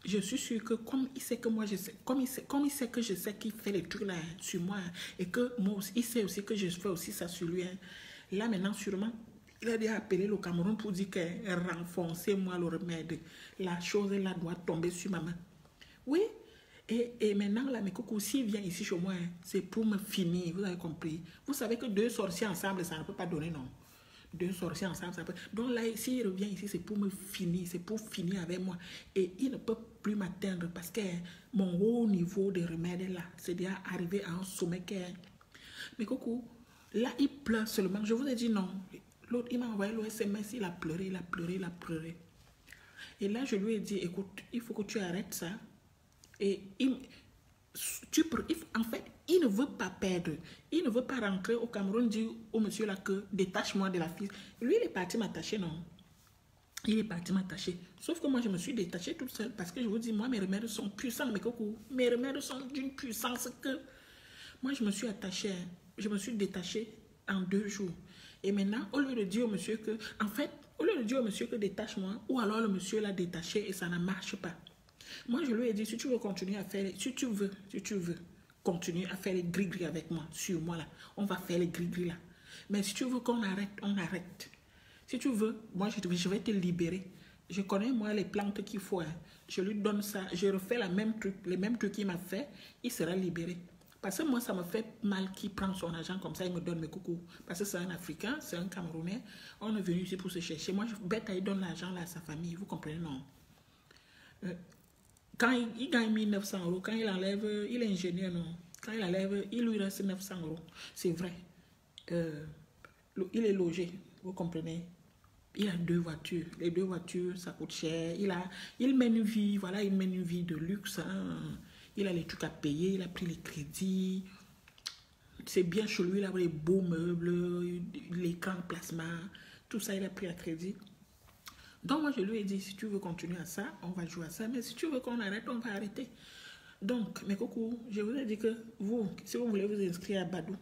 je suis sûre que comme il sait que moi, je sais, comme il sait que je sais qu'il fait les trucs là sur moi, et que moi aussi, il sait aussi que je fais aussi ça sur lui. Là, maintenant, sûrement, il a déjà appelé le Cameroun pour dire que renforcez-moi le remède. La chose là doit tomber sur ma main. Oui. Et maintenant, là, mes coucous, s'il vient ici chez moi, c'est pour me finir. Vous avez compris? Vous savez que 2 sorciers ensemble, ça ne peut pas donner, non? 2 sorciers ensemble, ça peut... Donc là, s'il revient ici, c'est pour me finir. C'est pour finir avec moi. Et il ne peut plus m'atteindre parce que mon haut niveau de remède, là, c'est déjà arrivé à un sommet que... Mais coucou, là, il pleure seulement. Je vous ai dit non. L'autre, il m'a envoyé le SMS, il a pleuré. Et là, je lui ai dit, écoute, il faut que tu arrêtes ça. Et en fait, il ne veut pas perdre. Il ne veut pas rentrer au Cameroun, dire au monsieur là que détache-moi de la fille. Lui, il est parti m'attacher, non? Il est parti m'attacher. Sauf que moi, je me suis détachée toute seule parce que je vous dis, moi, mes remèdes sont puissants, mes cocos. Mes remèdes sont d'une puissance que... Moi, je me suis attachée, je me suis détachée en 2 jours. Et maintenant, au lieu de dire au monsieur que... En fait, au lieu de dire au monsieur que détache-moi, ou alors le monsieur l'a détaché et ça ne marche pas. Moi, je lui ai dit, si tu veux continuer à faire, si tu veux continuer à faire les gris-gris avec moi, sur moi là, on va faire les gris-gris là. Mais si tu veux qu'on arrête, on arrête. Si tu veux, moi, je vais te libérer. Je connais, moi, les plantes qu'il faut. Hein. Je lui donne ça. Je refais les mêmes trucs qu'il m'a fait. Il sera libéré. Parce que moi, ça me fait mal qu'il prend son argent comme ça, il me donne mes coucous. Parce que c'est un Africain, c'est un Camerounais. On est venu ici pour se chercher. Moi, bête, il donne l'argent là à sa famille. Vous comprenez, non? Quand il gagne 1900 euros, quand il enlève, il est ingénieur, non? Quand il enlève, il lui reste 900 euros. C'est vrai. Il est logé, vous comprenez? Il a 2 voitures. Les 2 voitures, ça coûte cher. Il mène une vie, voilà, il mène une vie de luxe. Hein. Il a les trucs à payer, il a pris les crédits. C'est bien chez lui, il a les beaux meubles, l'écran plasma, tout ça, il a pris à crédit. Donc moi, je lui ai dit, si tu veux continuer à ça, on va jouer à ça. Mais si tu veux qu'on arrête, on va arrêter. Donc, mes coucous, je vous ai dit que vous, si vous voulez vous inscrire à Badoo,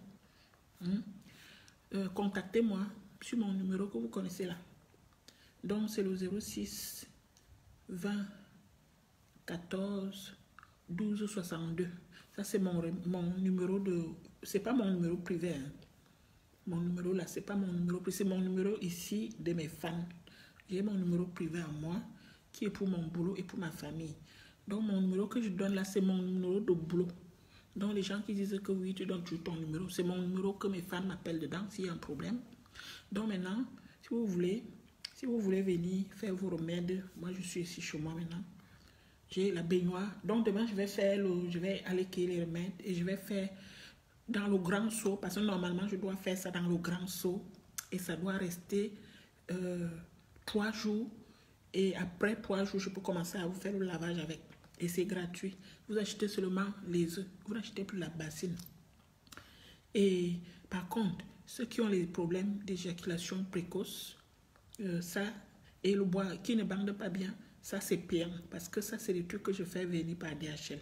contactez-moi sur mon numéro que vous connaissez là. Donc, c'est le 06 20 14 12 62. Ça, c'est mon numéro de... C'est pas mon numéro privé. Hein. Mon numéro là, c'est pas mon numéro privé. C'est mon numéro ici de mes fans. J'ai mon numéro privé à moi qui est pour mon boulot et pour ma famille. Donc, mon numéro que je donne là, c'est mon numéro de boulot. Donc, les gens qui disent que oui, tu donnes ton numéro, c'est mon numéro que mes fans m'appellent dedans s'il y a un problème. Donc, maintenant, si vous voulez venir faire vos remèdes, moi, je suis ici chez moi maintenant. J'ai la baignoire. Donc, demain, je vais aller cueillir les remèdes et je vais faire dans le grand seau parce que normalement, je dois faire ça dans le grand seau et ça doit rester 3 jours. Et après 3 jours, je peux commencer à vous faire le lavage avec. Et c'est gratuit. Vous achetez seulement les œufs. Vous n'achetez plus la bassine. Et par contre, ceux qui ont les problèmes d'éjaculation précoce, ça, et le bois qui ne bande pas bien, ça c'est payant. Parce que ça, c'est des trucs que je fais venir par DHL.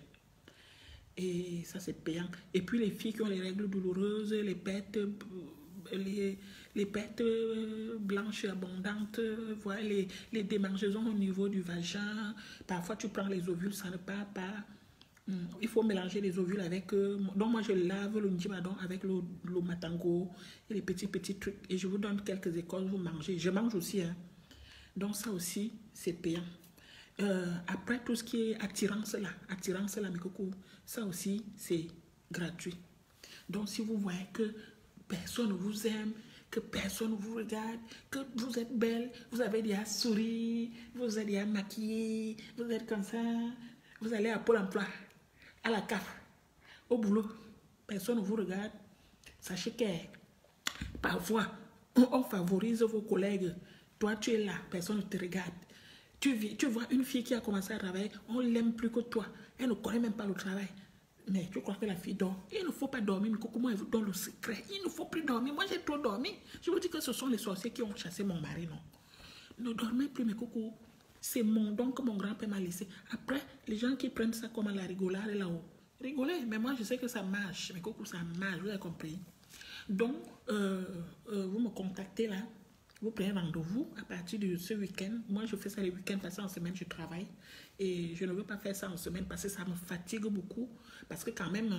Et ça, c'est payant. Et puis les filles qui ont les règles douloureuses, les pertes blanches abondantes, voilà, les démangeaisons au niveau du vagin. Parfois, tu prends les ovules, ça ne part pas. Il faut mélanger les ovules avec... donc, moi, je lave le njimadon avec le matango et les petits trucs. Et je vous donne quelques écoles, vous mangez. Je mange aussi. Hein. Donc, ça aussi, c'est payant. Après, tout ce qui est attirance là, mes cocos, ça aussi, c'est gratuit. Donc, si vous voyez que personne ne vous aime, que personne ne vous regarde, que vous êtes belle, vous avez déjà souri, vous êtes déjà maquillée, vous êtes comme ça, vous allez à Pôle emploi, à la CAF, au boulot, personne ne vous regarde. Sachez que parfois, on favorise vos collègues. Toi, tu es là, personne ne te regarde. Tu vois une fille qui a commencé à travailler, on ne l'aime plus que toi. Elle ne connaît même pas le travail. Mais tu crois que la fille dort? Il ne faut pas dormir, mais comment elle vous donne le secret? Il ne faut plus dormir. Moi, j'ai trop dormi. Je vous dis que ce sont les sorciers qui ont chassé mon mari, non? Ne dormez plus, mes cocos. C'est mon don que mon grand-père m'a laissé. Après, les gens qui prennent ça comme à la rigolade là-haut. Rigolez, mais moi, je sais que ça marche. Mes cocos, ça marche, vous avez compris. Donc, vous me contactez là. Vous prenez rendez-vous à partir de ce week-end. Moi, je fais ça les week-ends parce qu'en semaine, je travaille. Et je ne veux pas faire ça en semaine parce que ça me fatigue beaucoup. Parce que quand même,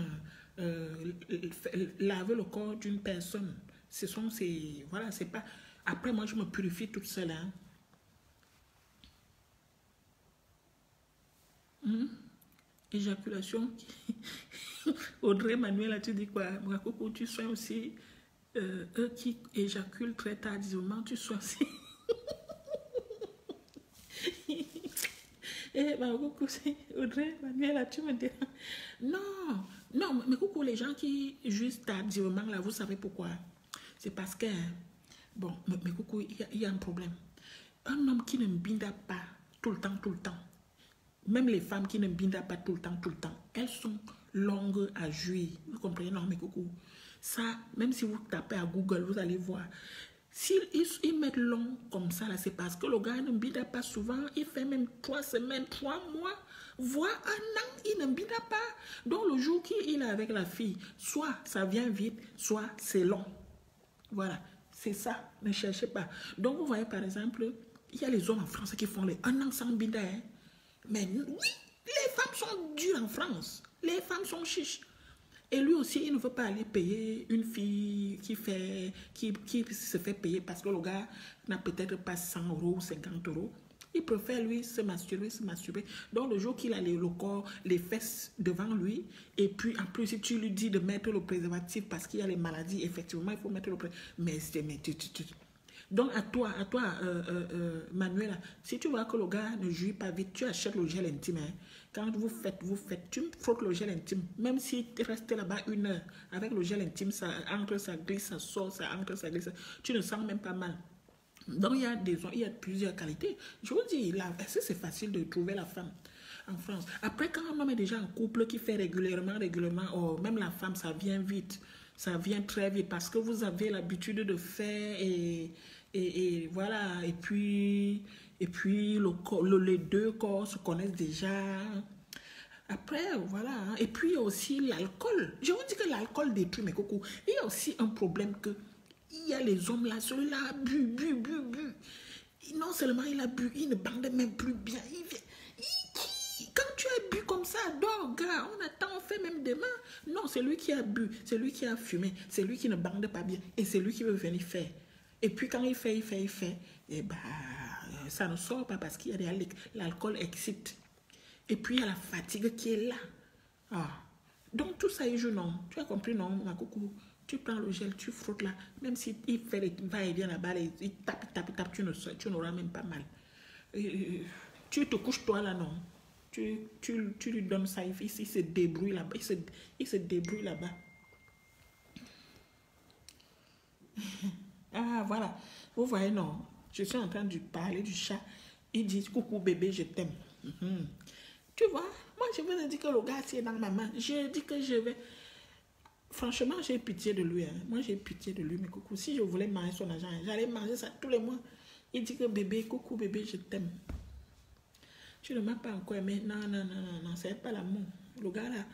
laver le corps d'une personne, voilà, c'est pas... Après, moi, je me purifie toute seule. Hein. Éjaculation. Audrey Manuela, tu dis quoi? Moi, coucou, tu sois aussi... eux qui éjaculent très tardivement, tu sois aussi... Eh, bah, coucou, c'est Audrey, Manuela, tu me dis. Non, mais coucou, les gens qui juste tardivement, là, vous savez pourquoi? C'est parce que, bon, mais coucou, il y a un problème. Un homme qui ne binda pas tout le temps, même les femmes qui ne binda pas tout le temps, elles sont longues à jouir. Vous comprenez? Non, mais coucou, ça, même si vous tapez à Google, vous allez voir. S'ils mettent long comme ça, là, c'est parce que le gars ne bida pas souvent. Il fait même 3 semaines, 3 mois, voire 1 an, il ne bida pas. Donc, le jour qu'il est avec la fille, soit ça vient vite, soit c'est long. Voilà, c'est ça. Ne cherchez pas. Donc, vous voyez, par exemple, il y a les hommes en France qui font les 1 an sans bida. Hein. Mais oui, les femmes sont dures en France. Les femmes sont chiches. Et lui aussi, il ne veut pas aller payer une fille qui se fait payer parce que le gars n'a peut-être pas 100 euros ou 50 euros. Il préfère, lui, se masturber, se masturber. Donc, le jour qu'il a le corps, les fesses devant lui, et puis, en plus, si tu lui dis de mettre le préservatif parce qu'il y a les maladies, effectivement, il faut mettre le préservatif. Mais donc, à toi, Manuela, si tu vois que le gars ne jouit pas vite, tu achètes le gel intime. Hein. Quand vous faites, tu frottes le gel intime. Même si tu restes là-bas 1 heure, avec le gel intime, ça entre, ça glisse, ça sort, ça entre, ça glisse. Tu ne sens même pas mal. Donc, il y a plusieurs qualités. Je vous dis, est-ce que c'est facile de trouver la femme en France? Après, quand un homme est déjà en couple qui fait régulièrement, oh, même la femme, ça vient vite. Ça vient très vite parce que vous avez l'habitude de faire et voilà. Et puis les deux corps se connaissent déjà. Après, voilà. Hein. Et puis, il y a aussi l'alcool. Je vous dis que l'alcool détruit mes cocos. Il y a aussi un problème que il y a les hommes là, celui-là a bu. Non seulement il a bu, il ne bande même plus bien. Quand tu as bu comme ça, dors, gars, on attend, on fait même demain. Non, c'est lui qui a bu, c'est lui qui a fumé, c'est lui qui ne bande pas bien et c'est lui qui veut venir faire. Et puis quand il fait, et bah, ça ne sort pas parce qu'il y a l'alcool excite. Et puis il y a la fatigue qui est là. Ah. Donc tout ça, il joue, non. Tu as compris, non, ma coucou? Tu prends le gel, tu frottes là. Même s'il fait les va-et-vient là-bas, il tape, tu n'auras même pas mal. Tu te couches toi là, non. Tu lui donnes ça, il se débrouille là-bas. Il se débrouille là-bas. Ah, voilà. Vous voyez, non. Je suis en train de parler du chat. Il dit, coucou bébé, je t'aime. Tu vois, moi je vous ai dit que le gars c'est dans ma main. Je dis que je vais... Franchement, j'ai pitié de lui. Hein. Moi, j'ai pitié de lui, mais coucou. Si je voulais manger son argent, j'allais manger ça tous les mois. Il dit que bébé, coucou bébé, je t'aime. Tu ne m'as pas encore aimé. Non, c'est pas l'amour. Le gars là.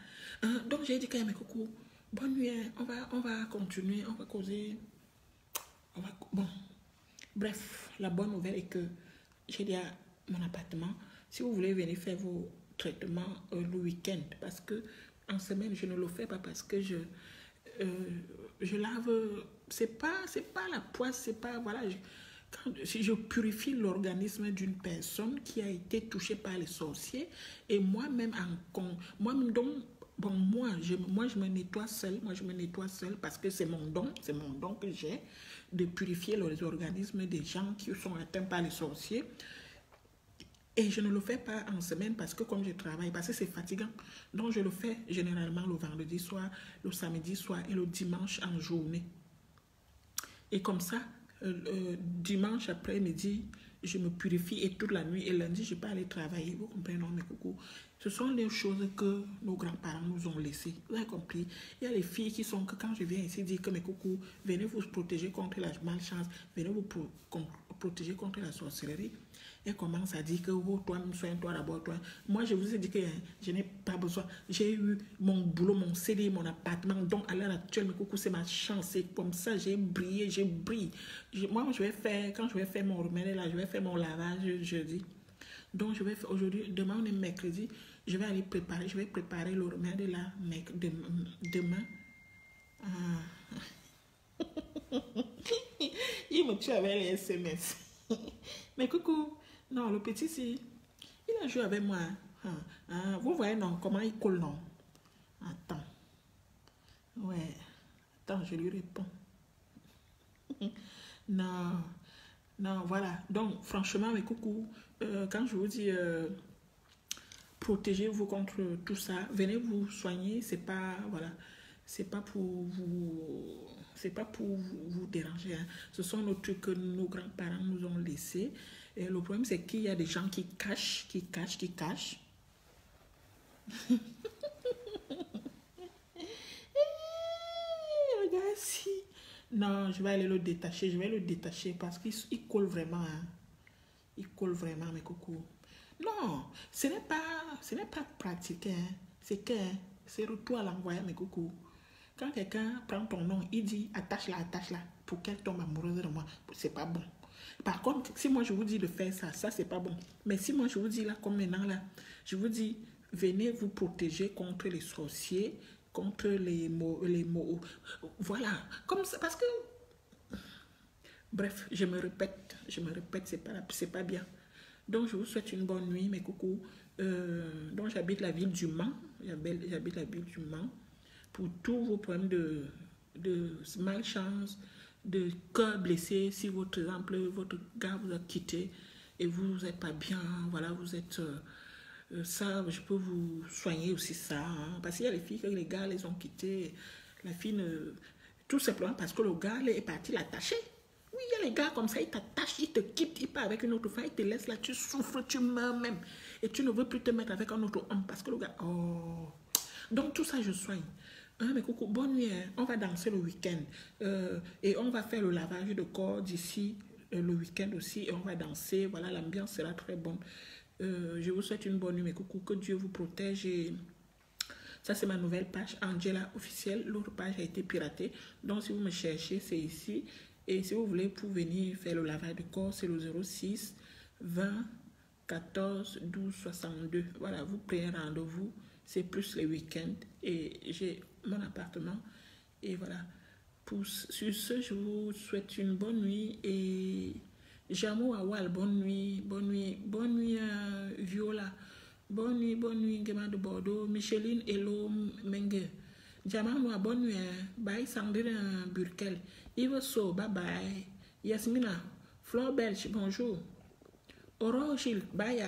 Donc j'ai dit quand même, coucou, bonne nuit. Hein. On va continuer, on va causer. Bon. Bref, la bonne nouvelle est que j'ai dit à mon appartement, si vous voulez venir faire vos traitements le week-end, parce que en semaine, je ne le fais pas parce que je lave. C'est pas la poisse, c'est pas. Voilà. Si je purifie l'organisme d'une personne qui a été touchée par les sorciers et moi-même donc bon moi je me nettoie seule, parce que c'est mon don que j'ai de purifier les organismes des gens qui sont atteints par les sorciers. Et je ne le fais pas en semaine parce que comme je travaille, parce que c'est fatigant. Donc je le fais généralement le vendredi soir, le samedi soir et le dimanche en journée. Et comme ça, dimanche après-midi, je me purifie et toute la nuit. Et lundi, je peux aller travailler. Vous comprenez, non, mes coucou? Ce sont les choses que nos grands-parents nous ont laissées. Vous avez compris? Il y a les filles qui sont que quand je viens ici dire que mes coucous, venez vous protéger contre la malchance, venez vous protéger contre la sorcellerie. Elle commence à dire que oh, toi-même, soigne-toi d'abord, toi. Moi, je vous ai dit que je n'ai pas besoin. J'ai eu mon boulot, mon CD, mon appartement. Donc, à l'heure actuelle, mes coucous, c'est ma chance. C'est comme ça, j'ai brillé, j'ai brillé. Moi, quand je vais faire mon remède, là, je vais faire mon lavage jeudi. Donc, je vais faire aujourd'hui, demain, on est mercredi. Je vais préparer le remède là, demain. Ah. Il me tue avec les SMS. Mais coucou. Non, le petit, si, il a joué avec moi. Vous voyez, non, comment il colle, non? Attends. Ouais. Attends, je lui réponds. Non, voilà. Donc, franchement, mes coucou, quand je vous dis protégez-vous contre tout ça, venez vous soigner, c'est pas, voilà, c'est pas pour vous déranger. Hein. Ce sont nos trucs que nos grands-parents nous ont laissés. Et le problème, c'est qu'il y a des gens qui cachent. Regarde si. Non, je vais aller le détacher. Parce qu'il colle vraiment. Hein. Il colle vraiment, mes coucous. Non, ce n'est pas pratique. Hein. C'est que c'est retour à l'envoyer, mes coucous. Quand quelqu'un prend ton nom, il dit attache-la, pour qu'elle tombe amoureuse de moi. C'est pas bon. Par contre, si moi je vous dis de faire ça c'est pas bon. Mais si moi je vous dis là, comme maintenant là, je vous dis, venez vous protéger contre les sorciers, contre les mots. Voilà. Comme ça, parce que, bref, je me répète, c'est pas bien. Donc, je vous souhaite une bonne nuit, mes coucous. Donc, j'habite la ville du Mans. J'habite la ville du Mans. Pour tous vos problèmes de malchance, de cœur blessé, si votre exemple, votre gars vous a quitté et vous n'êtes pas bien, voilà, vous êtes... ça, je peux vous soigner aussi ça. Hein, parce qu'il y a les filles que les gars les ont quittées. La fille ne... Tout simplement parce que le gars est parti l'attacher. Oui, il y a les gars comme ça, ils t'attachent, ils te quittent, ils partent avec une autre femme, ils te laissent là, tu souffres, tu meurs même. Et tu ne veux plus te mettre avec un autre homme parce que le gars... Oh. Donc tout ça, je soigne. Hein, mais coucou, bonne nuit. Hein. On va danser le week-end. Et on va faire le lavage de corps d'ici le week-end aussi. Et on va danser. Voilà, l'ambiance sera très bonne. Je vous souhaite une bonne nuit, mes coucou. Que Dieu vous protège. Et ça, c'est ma nouvelle page, Angela officielle. L'autre page a été piratée. Donc, si vous me cherchez, c'est ici. Et si vous voulez, pour venir faire le lavage de corps, c'est le 06 20 14 12 62. Voilà, vous prenez rendez-vous. C'est plus les week-ends. Et j'ai mon appartement. Et voilà. Sur ce, je vous souhaite une bonne nuit. Et Jamo Awal, bonne nuit. Bonne nuit. Bonne nuit, Viola. Bonne nuit, Gema de Bordeaux. Micheline, hello, Menge. Jamano, bonne nuit. Bye, Sandrine Burkel. Yves So, bye bye. Yasmina, Flore Belge, bonjour. Aurore Gilles, bye,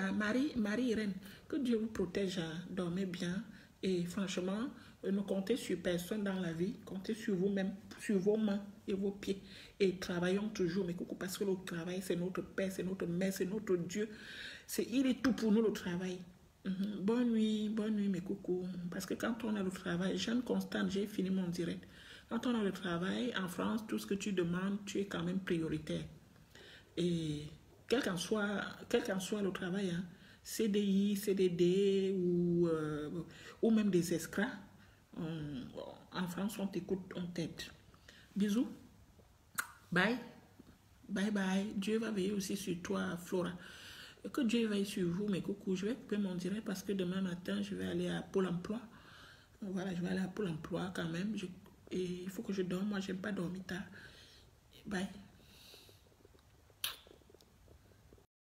Marie-Irène. Que Dieu vous protège, dormez bien. Et franchement, ne comptez sur personne dans la vie. Comptez sur vous-même, sur vos mains et vos pieds. Et travaillons toujours, mes coucous, parce que le travail, c'est notre Père, c'est notre Mère, c'est notre Dieu. Il est tout pour nous, le travail. Bonne nuit, mes coucous. Parce que quand on a le travail, Jeanne Constante, j'ai fini mon direct. Quand on a le travail, en France, tout ce que tu demandes, tu es quand même prioritaire. Et quel qu'en soit le travail, hein, CDI, CDD ou même des escras, en France, on t'écoute, on t'aide. Bisous. Bye. Bye bye. Dieu va veiller aussi sur toi, Flora. Que Dieu veille sur vous, mes coucous. Je vais couper mon direct parce que demain matin, je vais aller à Pôle emploi. Voilà, je vais aller à Pôle emploi quand même. Et il faut que je dorme. Moi, j'aime pas dormir tard. Bye.